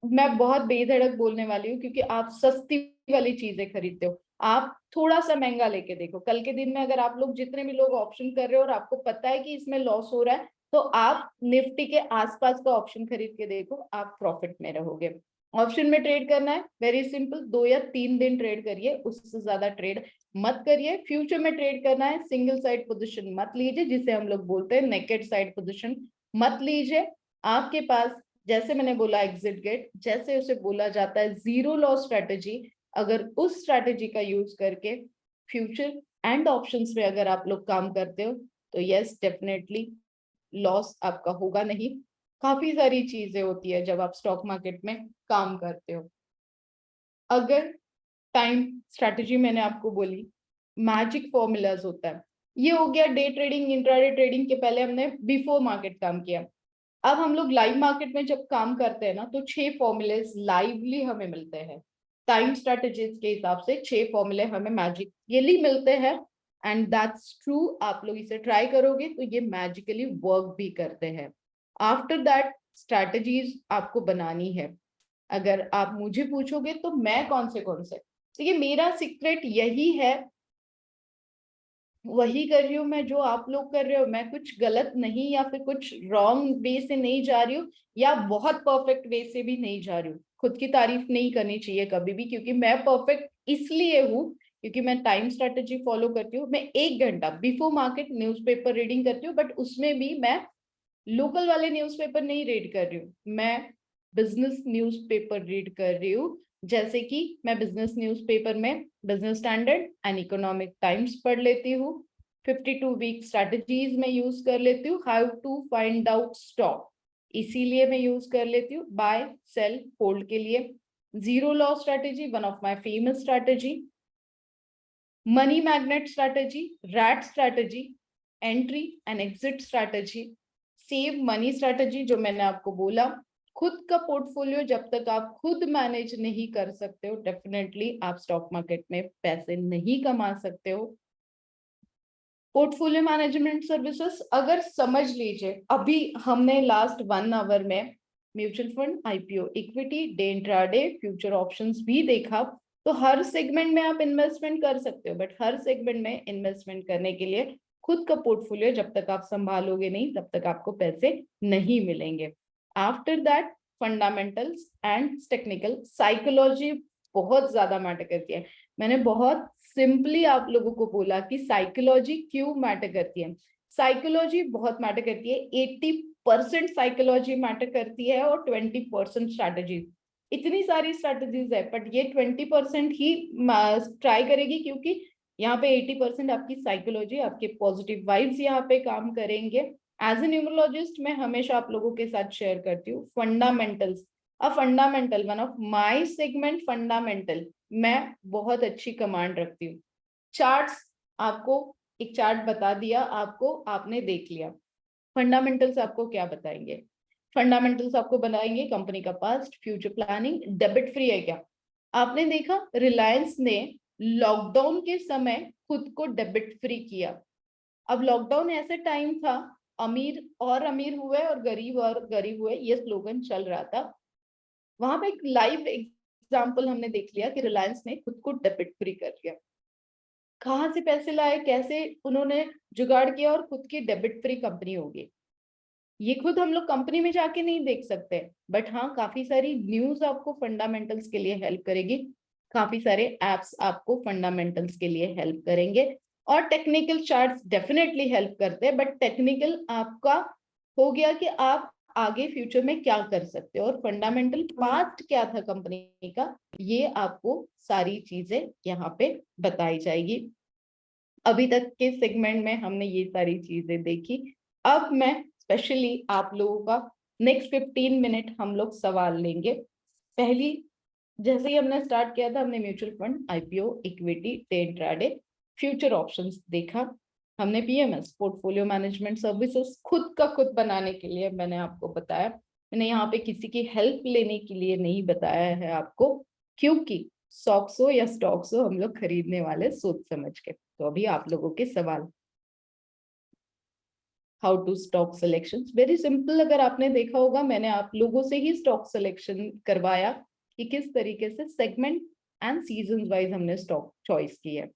मैं बहुत बेधड़क बोलने वाली हूँ क्योंकि आप सस्ती वाली चीजें खरीदते हो। आप थोड़ा सा महंगा लेके देखो, कल के दिन में अगर आप लोग जितने भी लोग ऑप्शन कर रहे हो और आपको पता है कि इसमें लॉस हो रहा है, तो आप निफ्टी के आसपास का ऑप्शन खरीद के देखो, आप प्रॉफिट में रहोगे। ऑप्शन में ट्रेड करना है, वेरी सिंपल, 2 या 3 दिन ट्रेड करिए, उससे ज्यादा ट्रेड मत करिए। फ्यूचर में ट्रेड करना है, सिंगल साइड पोजिशन मत लीजिए, जिसे हम लोग बोलते हैं नेकेड साइड पोजिशन मत लीजिए। आपके पास, जैसे मैंने बोला एग्जिट गेट, जैसे उसे बोला जाता है जीरो लॉस स्ट्रेटेजी, अगर उस स्ट्रेटेजी का यूज करके फ्यूचर एंड ऑप्शंस में अगर आप लोग काम करते हो तो यस डेफिनेटली लॉस आपका होगा नहीं। काफी सारी चीजें होती है जब आप स्टॉक मार्केट में काम करते हो। अगर टाइम स्ट्रेटेजी मैंने आपको बोली, मैजिक फॉर्मूलाज होता है, ये हो गया डे ट्रेडिंग इंट्राडे ट्रेडिंग के पहले हमने बिफोर मार्केट काम किया। अब हम लोग लाइव मार्केट में जब काम करते हैं ना तो 6 फॉर्मूलेज लाइवली हमें मिलते हैं, टाइम स्ट्रेटेजीज के हिसाब से 6 फॉर्मूले हमें मैजिकली मिलते हैं। एंड दैट्स ट्रू, आप लोग इसे ट्राई करोगे तो ये मैजिकली वर्क भी करते हैं। आफ्टर दैट स्ट्रेटेजीज आपको बनानी है। अगर आप मुझे पूछोगे तो मैं कौन से, तो ये मेरा सीक्रेट यही है, वही कर रही हूँ मैं जो आप लोग कर रहे हो। मैं कुछ गलत नहीं या फिर कुछ रॉन्ग वे से नहीं जा रही हूँ या बहुत परफेक्ट वे से भी नहीं जा रही हूँ। खुद की तारीफ नहीं करनी चाहिए कभी भी, क्योंकि मैं परफेक्ट इसलिए हूँ क्योंकि मैं टाइम स्ट्रेटेजी फॉलो करती हूँ। मैं 1 घंटा बिफोर मार्केट न्यूज़पेपर रीडिंग करती हूँ, बट उसमें भी मैं लोकल वाले न्यूज़पेपर नहीं रीड कर रही हूँ, मैं बिजनेस न्यूज़पेपर रीड कर रही हूँ। जैसे कि मैं बिजनेस न्यूज़पेपर में business standard and economic times पढ़ लेती हूँ, 52 वीक स्ट्रैटेजीज में यूज कर लेती हूँ, how to find out stock इसीलिए मैं यूज कर लेती हूँ, बाय सेल होल्ड के लिए, zero loss strategy one of my famous strategy, money magnet strategy, rat strategy, entry and exit strategy, save money strategy जो मैंने आपको बोला। खुद का पोर्टफोलियो जब तक आप खुद मैनेज नहीं कर सकते हो डेफिनेटली आप स्टॉक मार्केट में पैसे नहीं कमा सकते हो। पोर्टफोलियो मैनेजमेंट सर्विसेज अगर समझ लीजिए, अभी हमने लास्ट 1 आवर में mutual fund, IPO, equity, day intraday, future options भी देखा, तो हर सेगमेंट में आप इन्वेस्टमेंट कर सकते हो, बट हर सेगमेंट में इन्वेस्टमेंट करने के लिए खुद का पोर्टफोलियो जब तक आप संभालोगे नहीं तब तक आपको पैसे नहीं मिलेंगे। After that fundamentals and technical psychology बहुत ज्यादा मैटर करती है। मैंने बहुत सिंपली आप लोगों को बोला कि साइकोलॉजी क्यों मैटर करती है। साइकोलॉजी बहुत मैटर करती है, 80% साइकोलॉजी मैटर करती है और 20% स्ट्रैटेजी। इतनी सारी स्ट्रैटेजीज है बट ये 20% ही ट्राई करेगी, क्योंकि यहाँ पे 80% आपकी साइकोलॉजी, आपके पॉजिटिव वाइब्स यहाँ पे काम करेंगे। एज ए न्यूमरोलॉजिस्ट मैं हमेशा आप लोगों के साथ शेयर करती हूँ fundamentals. A fundamental one of my segment fundamental, मैं बहुत अच्छी कमांड रखती हूँ। चार्ट्स, आपको एक चार्ट बता दिया, आपको आपने देख लिया। फंडामेंटल्स आपको क्या बताएंगे? फंडामेंटल्स आपको बनाएंगे कंपनी का past, future planning, debit free है क्या। आपने देखा रिलायंस ने लॉकडाउन के समय खुद को डेबिट फ्री किया। अब लॉकडाउन ऐसे टाइम था, अमीर और अमीर हुए और गरीब हुए, ये स्लोगन चल रहा था। वहां पे एक लाइव एग्जाम्पल हमने देख लिया कि रिलायंस ने खुद को डेबिट फ्री कर लिया। कहाँ से पैसे लाए, कैसे उन्होंने जुगाड़ किया और खुद की डेबिट फ्री कंपनी होगी। ये खुद हम लोग कंपनी में जाके नहीं देख सकते, बट हाँ काफी सारी न्यूज आपको फंडामेंटल्स के लिए हेल्प करेगी, काफी सारे एप्स आपको फंडामेंटल्स के लिए हेल्प करेंगे, और टेक्निकल चार्ट्स डेफिनेटली हेल्प करते हैं, बट टेक्निकल आपका हो गया कि आप आगे फ्यूचर में क्या कर सकते हो, और फंडामेंटल पास्ट क्या था कंपनी का, ये आपको सारी चीजें यहाँ पे बताई जाएगी। अभी तक के सेगमेंट में हमने ये सारी चीजें देखी। अब मैं स्पेशली आप लोगों का नेक्स्ट 15 मिनट हम लोग सवाल लेंगे। पहली, जैसे ही हमने स्टार्ट किया था, हमने mutual fund, IPO, equity, day intraday, future options देखा। हमने पीएमएस, पोर्टफोलियो मैनेजमेंट सर्विसेज, खुद का खुद बनाने के लिए मैंने आपको बताया। मैंने यहाँ पे किसी की हेल्प लेने के लिए नहीं बताया है आपको, क्योंकि स्टॉक्स हो या स्टॉक्स हो, हम लोग खरीदने वाले सोच समझ के। तो अभी आप लोगों के सवाल। How to stock selection, very simple. अगर आपने देखा होगा, मैंने आप लोगों से ही स्टॉक सिलेक्शन करवाया कि किस तरीके से सेगमेंट एंड सीजन वाइज हमने स्टॉक चॉइस की है।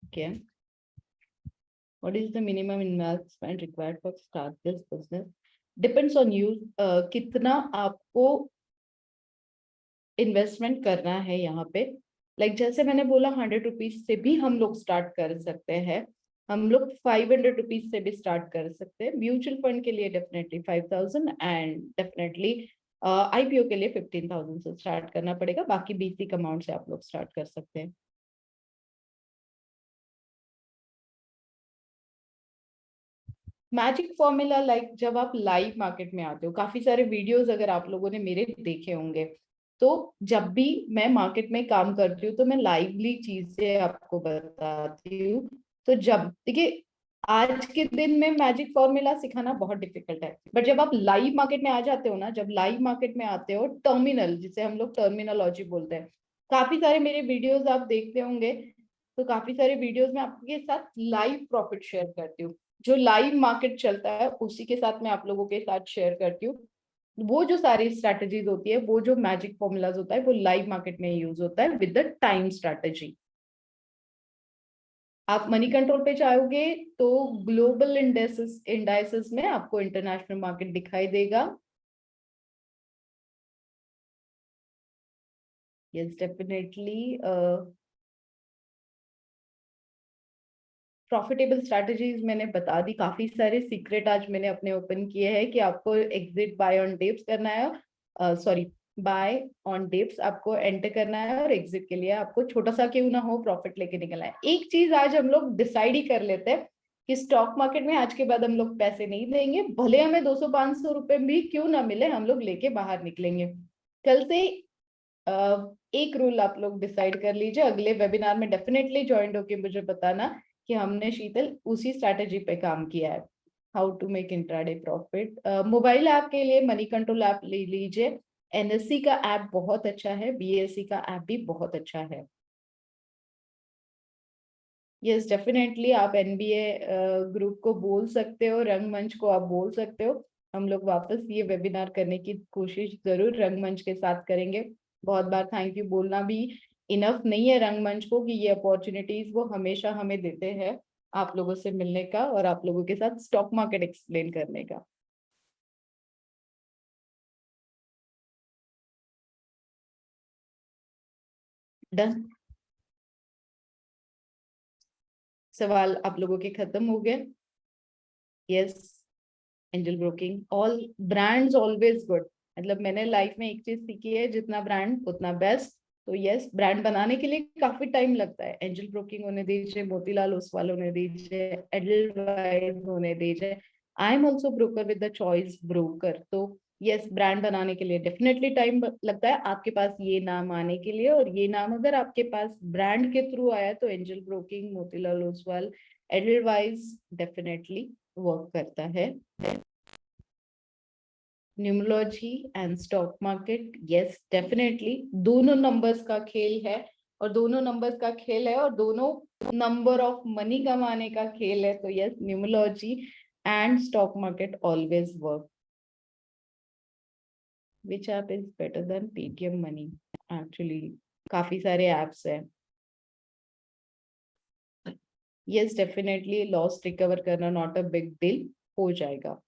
Okay. What is the minimum investment required for start this business? Depends on you. कितना आपको इन्वेस्टमेंट करना है यहाँ पे। जैसे मैंने बोला, 100 रुपीज से भी हम लोग स्टार्ट कर सकते हैं, हम लोग 500 रुपीज से भी स्टार्ट कर सकते हैं। म्यूचुअल फंड के लिए डेफिनेटली 5000, एंड डेफिनेटली आईपीओ के लिए 15,000 से स्टार्ट करना पड़ेगा। बाकी बेसिक अमाउंट से आप लोग स्टार्ट कर सकते हैं। मैजिक फॉर्मूला, जब आप लाइव मार्केट में आते हो, काफी सारे वीडियोस अगर आप लोगों ने मेरे देखे होंगे, तो जब भी मैं मार्केट में काम करती हूँ तो मैं लाइवली चीजें आपको बताती हूँ। तो जब देखिए, आज के दिन में मैजिक फॉर्मूला सिखाना बहुत डिफिकल्ट है, बट जब आप लाइव मार्केट में आ जाते हो ना, जब लाइव मार्केट में आते हो, टर्मिनल जिसे हम लोग टर्मिनोलॉजी बोलते हैं, काफी सारे मेरे वीडियोस आप देखते होंगे, तो काफी सारे वीडियोस में आपके साथ लाइव प्रॉफिट शेयर करती हूँ। जो लाइव मार्केट चलता है उसी के साथ मैं आप लोगों के साथ शेयर करती हूँ। वो जो सारी स्ट्रैटेजीज होती है, वो जो मैजिक फॉर्मूलाज होता है, वो लाइव मार्केट में यूज होता है विद द टाइम स्ट्रैटेजी। आप मनी कंट्रोल पे जाओगे तो ग्लोबल इंडाइसेस में आपको इंटरनेशनल मार्केट दिखाई देगा। Yes definitely. प्रॉफिटेबल स्ट्रैटेजीज मैंने बता दी, काफी सारे सीक्रेट आज मैंने अपने ओपन किए हैं कि आपको एग्जिट बाय ऑन डिप्स करना है, सॉरी, बाय ऑन डिप्स आपको एंटर करना है, और एग्जिट के लिए आपको छोटा सा क्यों ना हो प्रॉफिट लेके निकलना है। एक चीज आज हम लोग डिसाइड ही कर लेते हैं कि स्टॉक मार्केट में आज के बाद हम लोग पैसे नहीं देंगे, भले हमें 200-500 रुपए भी क्यों ना मिले, हम लोग लेके बाहर निकलेंगे। कल से एक रूल आप लोग डिसाइड कर लीजिए, अगले वेबिनार में डेफिनेटली ज्वाइन होके मुझे बताना कि हमने शीतल उसी स्ट्रैटेजी पे काम किया है। How to make intraday profit, mobile app के लिए मनी कंट्रोल ऐप ले लीजिए। एनएससी का ऐप बहुत अच्छा है, बीएससी का ऐप भी बहुत अच्छा है। यस डेफिनेटली, आप एनबीए ग्रुप को बोल सकते हो, रंगमंच को आप बोल सकते हो। हम लोग वापस ये वेबिनार करने की कोशिश जरूर रंगमंच के साथ करेंगे। बहुत बार थैंक यू बोलना भी इनफ नहीं है रंगमंच को, कि ये अपॉर्चुनिटीज वो हमेशा हमें देते हैं आप लोगों से मिलने का और आप लोगों के साथ स्टॉक मार्केट एक्सप्लेन करने का। डन। सवाल आप लोगों के खत्म हो गए? Yes. Angel broking, all brands always good. मतलब मैंने लाइफ में एक चीज सीखी है, जितना ब्रांड उतना बेस्ट। तो यस, ब्रांड बनाने के लिए काफी टाइम लगता है। एंजल ब्रोकिंग होने दीजिए, मोतीलाल ओसवाल होने दीजिए, एडलवाइज होने दीजिए। I am also broker with the choice broker. तो यस, ब्रांड बनाने के लिए डेफिनेटली टाइम लगता है आपके पास ये नाम आने के लिए। और ये नाम अगर आपके पास ब्रांड के थ्रू आया तो angel broking, Motilal Oswal, Edelweiss definitely work करता है। Numerology and stock market, yes definitely दोनों नंबर्स का खेल है। और दोनों नंबर्स का खेल है और दोनों नंबर ऑफ मनी कमाने का खेल है। तो yes, numerology and stock market always work. Which app is better than Paytm money? Actually काफी सारे एप्स हैं। यस डेफिनेटली, लॉस रिकवर करना नॉट अ बिग डील, हो जाएगा।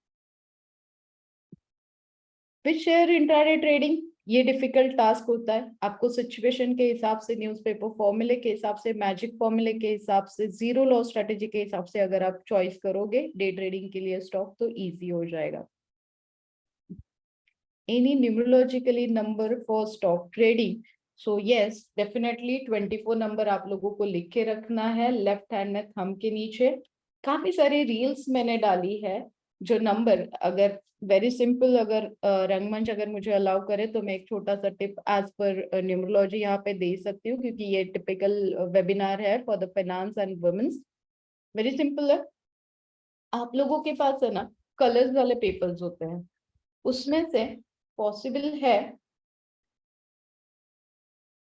विच शेयर इंट्राडे ट्रेडिंग, ये डिफिकल्ट टास्क होता है। आपको सिचुएशन के हिसाब से, न्यूज़पेपर फॉर्मूले के हिसाब से, मैजिक फॉर्मूले के हिसाब से, जीरो लॉस स्ट्रेटेजी के हिसाब से अगर आप चॉइस करोगे डे ट्रेडिंग के लिए स्टॉक, तो इजी हो जाएगा। Any numerologically number for stock trading? So yes definitely 24 number आप लोगों को लिख के रखना है लेफ्ट हैंड में थंब के न्नीचे। काफी सारी रील्स मैंने डाली है जो नंबर, अगर वेरी सिंपल, अगर रंगमंच अगर मुझे अलाउ करे तो मैं एक छोटा सा टिप एज पर न्यूमरोलॉजी यहाँ पे दे सकती हूँ, क्योंकि ये टिपिकल वेबिनार है for the finance and womens. Very simple है। आप लोगों के पास है ना, कलर्स वाले पेपर्स होते हैं, उसमें से पॉसिबल है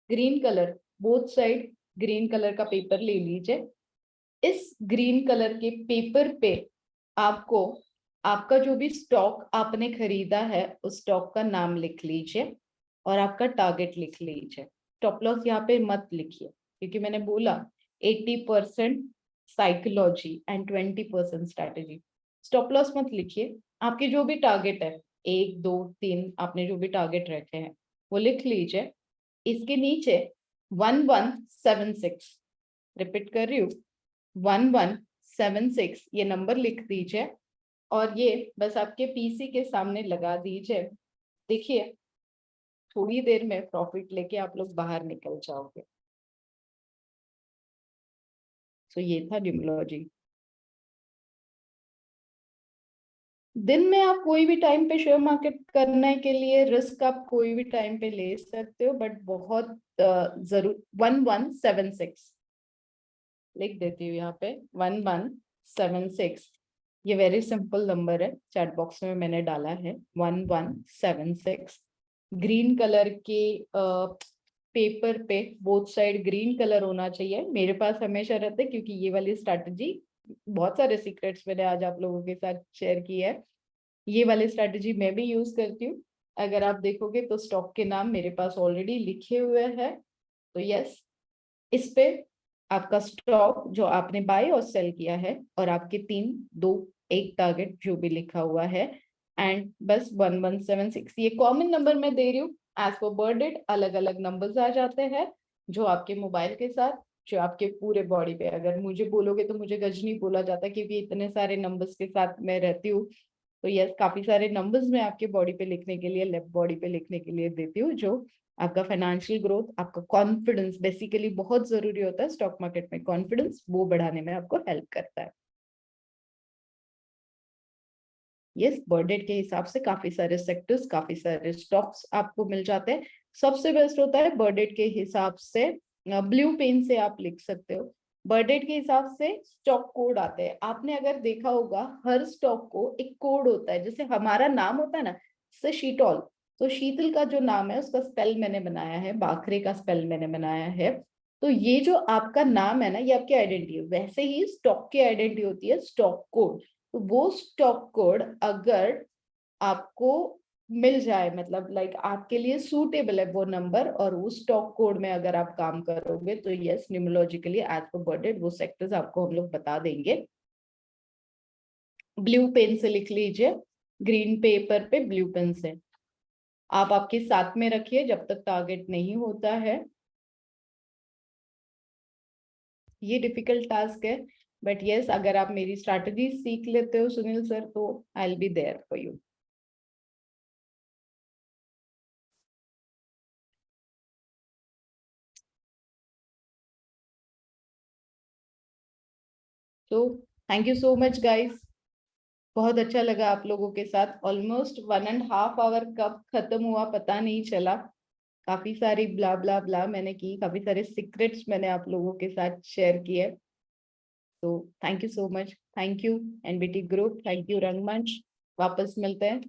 green colour, both side green colour का पेपर ले लीजिए। इस ग्रीन कलर के पेपर पे आपको आपका जो भी स्टॉक आपने खरीदा है उस स्टॉक का नाम लिख लीजिए और आपका टारगेट लिख लीजिए। स्टॉप लॉस यहाँ पे मत लिखिए, क्योंकि मैंने बोला 80% psychology and 20% strategy. Stop loss मत लिखिए। आपके जो भी टारगेट है, 1 2 3 आपने जो भी टारगेट रखे हैं वो लिख लीजिए। इसके नीचे 1176, रिपीट कर रही हूँ, 1176 ये नंबर लिख दीजिए और ये बस आपके पीसी के सामने लगा दीजिए। देखिए थोड़ी देर में प्रॉफिट लेके आप लोग बाहर निकल जाओगे। तो ये था न्यूमरोलॉजी। दिन में आप कोई भी टाइम पे शेयर मार्केट करने के लिए रिस्क आप कोई भी टाइम पे ले सकते हो, बट बहुत जरूर 1176 लिख देती हूँ यहाँ पे, 1176। ये वेरी सिंपल नंबर है, चैट बॉक्स में मैंने डाला है 1176। ग्रीन कलर के पेपर पे बोथ साइड ग्रीन कलर होना चाहिए। मेरे पास हमेशा रहता है, क्योंकि ये वाली स्ट्रैटेजी, बहुत सारे सीक्रेट्स मैंने आज आप लोगों के साथ शेयर की है, ये वाली स्ट्रैटेजी मैं भी यूज करती हूँ। अगर आप देखोगे तो स्टॉक के नाम मेरे पास ऑलरेडी लिखे हुए हैं। तो यस, इस पे आपका स्टॉक जो आपने बाय और सेल किया है और आपके 3 2 1 टारगेट जो भी लिखा हुआ है, एंड बस 1176 ये कॉमन नंबर मैं दे रही हूँ। एज पर बर्थ डेट अलग अलग नंबर्स आ जाते हैं जो आपके मोबाइल के साथ, जो आपके पूरे बॉडी पे, अगर मुझे बोलोगे तो मुझे गजनी बोला जाता है, क्योंकि इतने सारे नंबर्स के साथ मैं रहती हूँ। तो यस, काफी सारे नंबर्स मैं आपके बॉडी पे लिखने के लिए, लेफ्ट बॉडी पे लिखने के लिए देती हूँ, जो आपका फाइनेंशियल ग्रोथ, आपका कॉन्फिडेंस, बेसिकली बहुत जरूरी होता है स्टॉक मार्केट में कॉन्फिडेंस, वो बढ़ाने में आपको हेल्प करता है। यस, बर्थ डेट के हिसाब से काफी सारे सेक्टर्स, काफी सारे स्टॉक्स आपको मिल जाते हैं। सबसे बेस्ट होता है बर्थ डेट के हिसाब से, ब्लू पेन से आप लिख सकते हो। बर्थ डेट के हिसाब से स्टॉक कोड आते हैं, आपने अगर देखा होगा हर स्टॉक को एक कोड होता है, जैसे हमारा नाम होता है ना, जैसे शीतल, तो शीतल का जो नाम है उसका स्पेल मैंने बनाया है, बाखरे का स्पेल मैंने बनाया है। तो ये जो आपका नाम है ना, ये आपकी आइडेंटिटी है। वैसे ही स्टॉक की आइडेंटिटी होती है स्टॉक कोड। तो वो स्टॉक कोड अगर आपको मिल जाए, मतलब लाइक आपके लिए सूटेबल है वो नंबर, और उस स्टॉक कोड में अगर आप काम करोगे, तो yes, numerologically as per birth date वो सेक्टर्स आपको हम लोग बता देंगे। ब्लू पेन से लिख लीजिए, ग्रीन पेपर पे ब्लू पेन से आप आपके साथ में रखिए जब तक टारगेट नहीं होता है। ये डिफिकल्ट टास्क है, बट यस अगर आप मेरी स्ट्रैटेजी सीख लेते हो सुनील सर तो I will be there for you. तो thank you so much guys, बहुत अच्छा लगा आप लोगों के साथ। ऑलमोस्ट 1.5 आवर कब खत्म हुआ पता नहीं चला। काफी सारी ब्ला ब्ला ब्ला मैंने की, काफी सारे सीक्रेट्स मैंने आप लोगों के साथ शेयर किए। तो thank you so much, thank you NBT group, thank you रंगमंच। वापस मिलते हैं।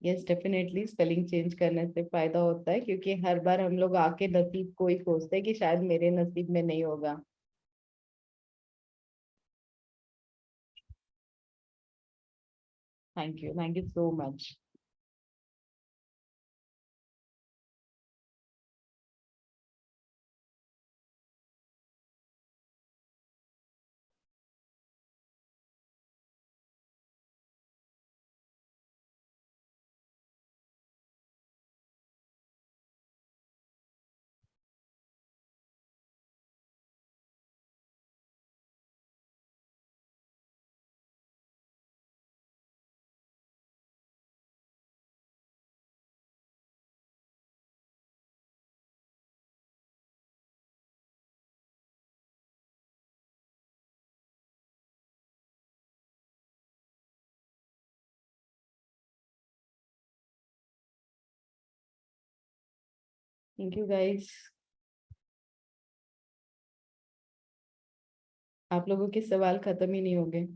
यस डेफिनेटली स्पेलिंग चेंज करने से फायदा होता है, क्योंकि हर बार हम लोग आके नसीब को ही सोचते हैं कि शायद मेरे नसीब में नहीं होगा। Thank you so much. Thank you guys. आप लोगों के सवाल खत्म ही नहीं होंगे।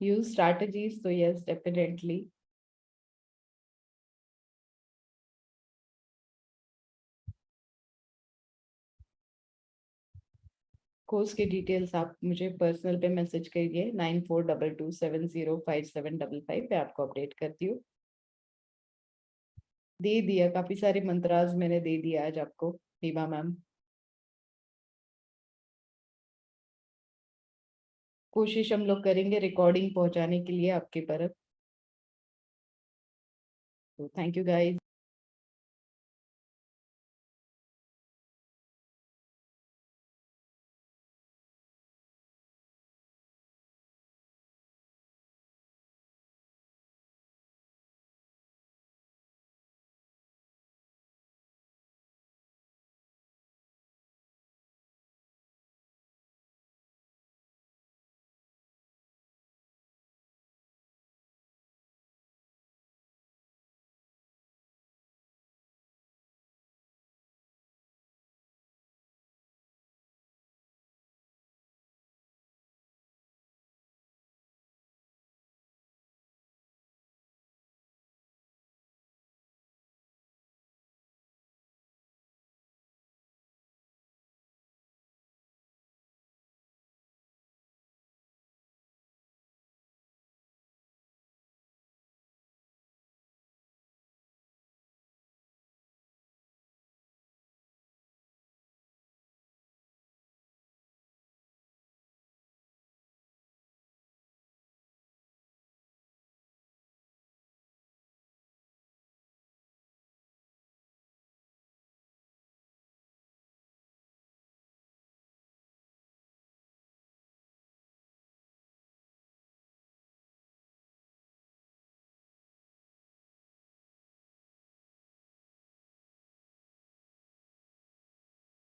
यूज स्ट्रैटेजीज, तो यस डेफिनेटली। कोर्स के डिटेल्स आप मुझे पर्सनल पे मैसेज करिए, 9422705755 पे आपको अपडेट करती हूँ। दे दिया, काफी सारे मंत्राज मैंने दे दिया आज आपको, रीमा मैम। कोशिश हम लोग करेंगे रिकॉर्डिंग पहुंचाने के लिए आपके तरफ। तो थैंक यू गाइस।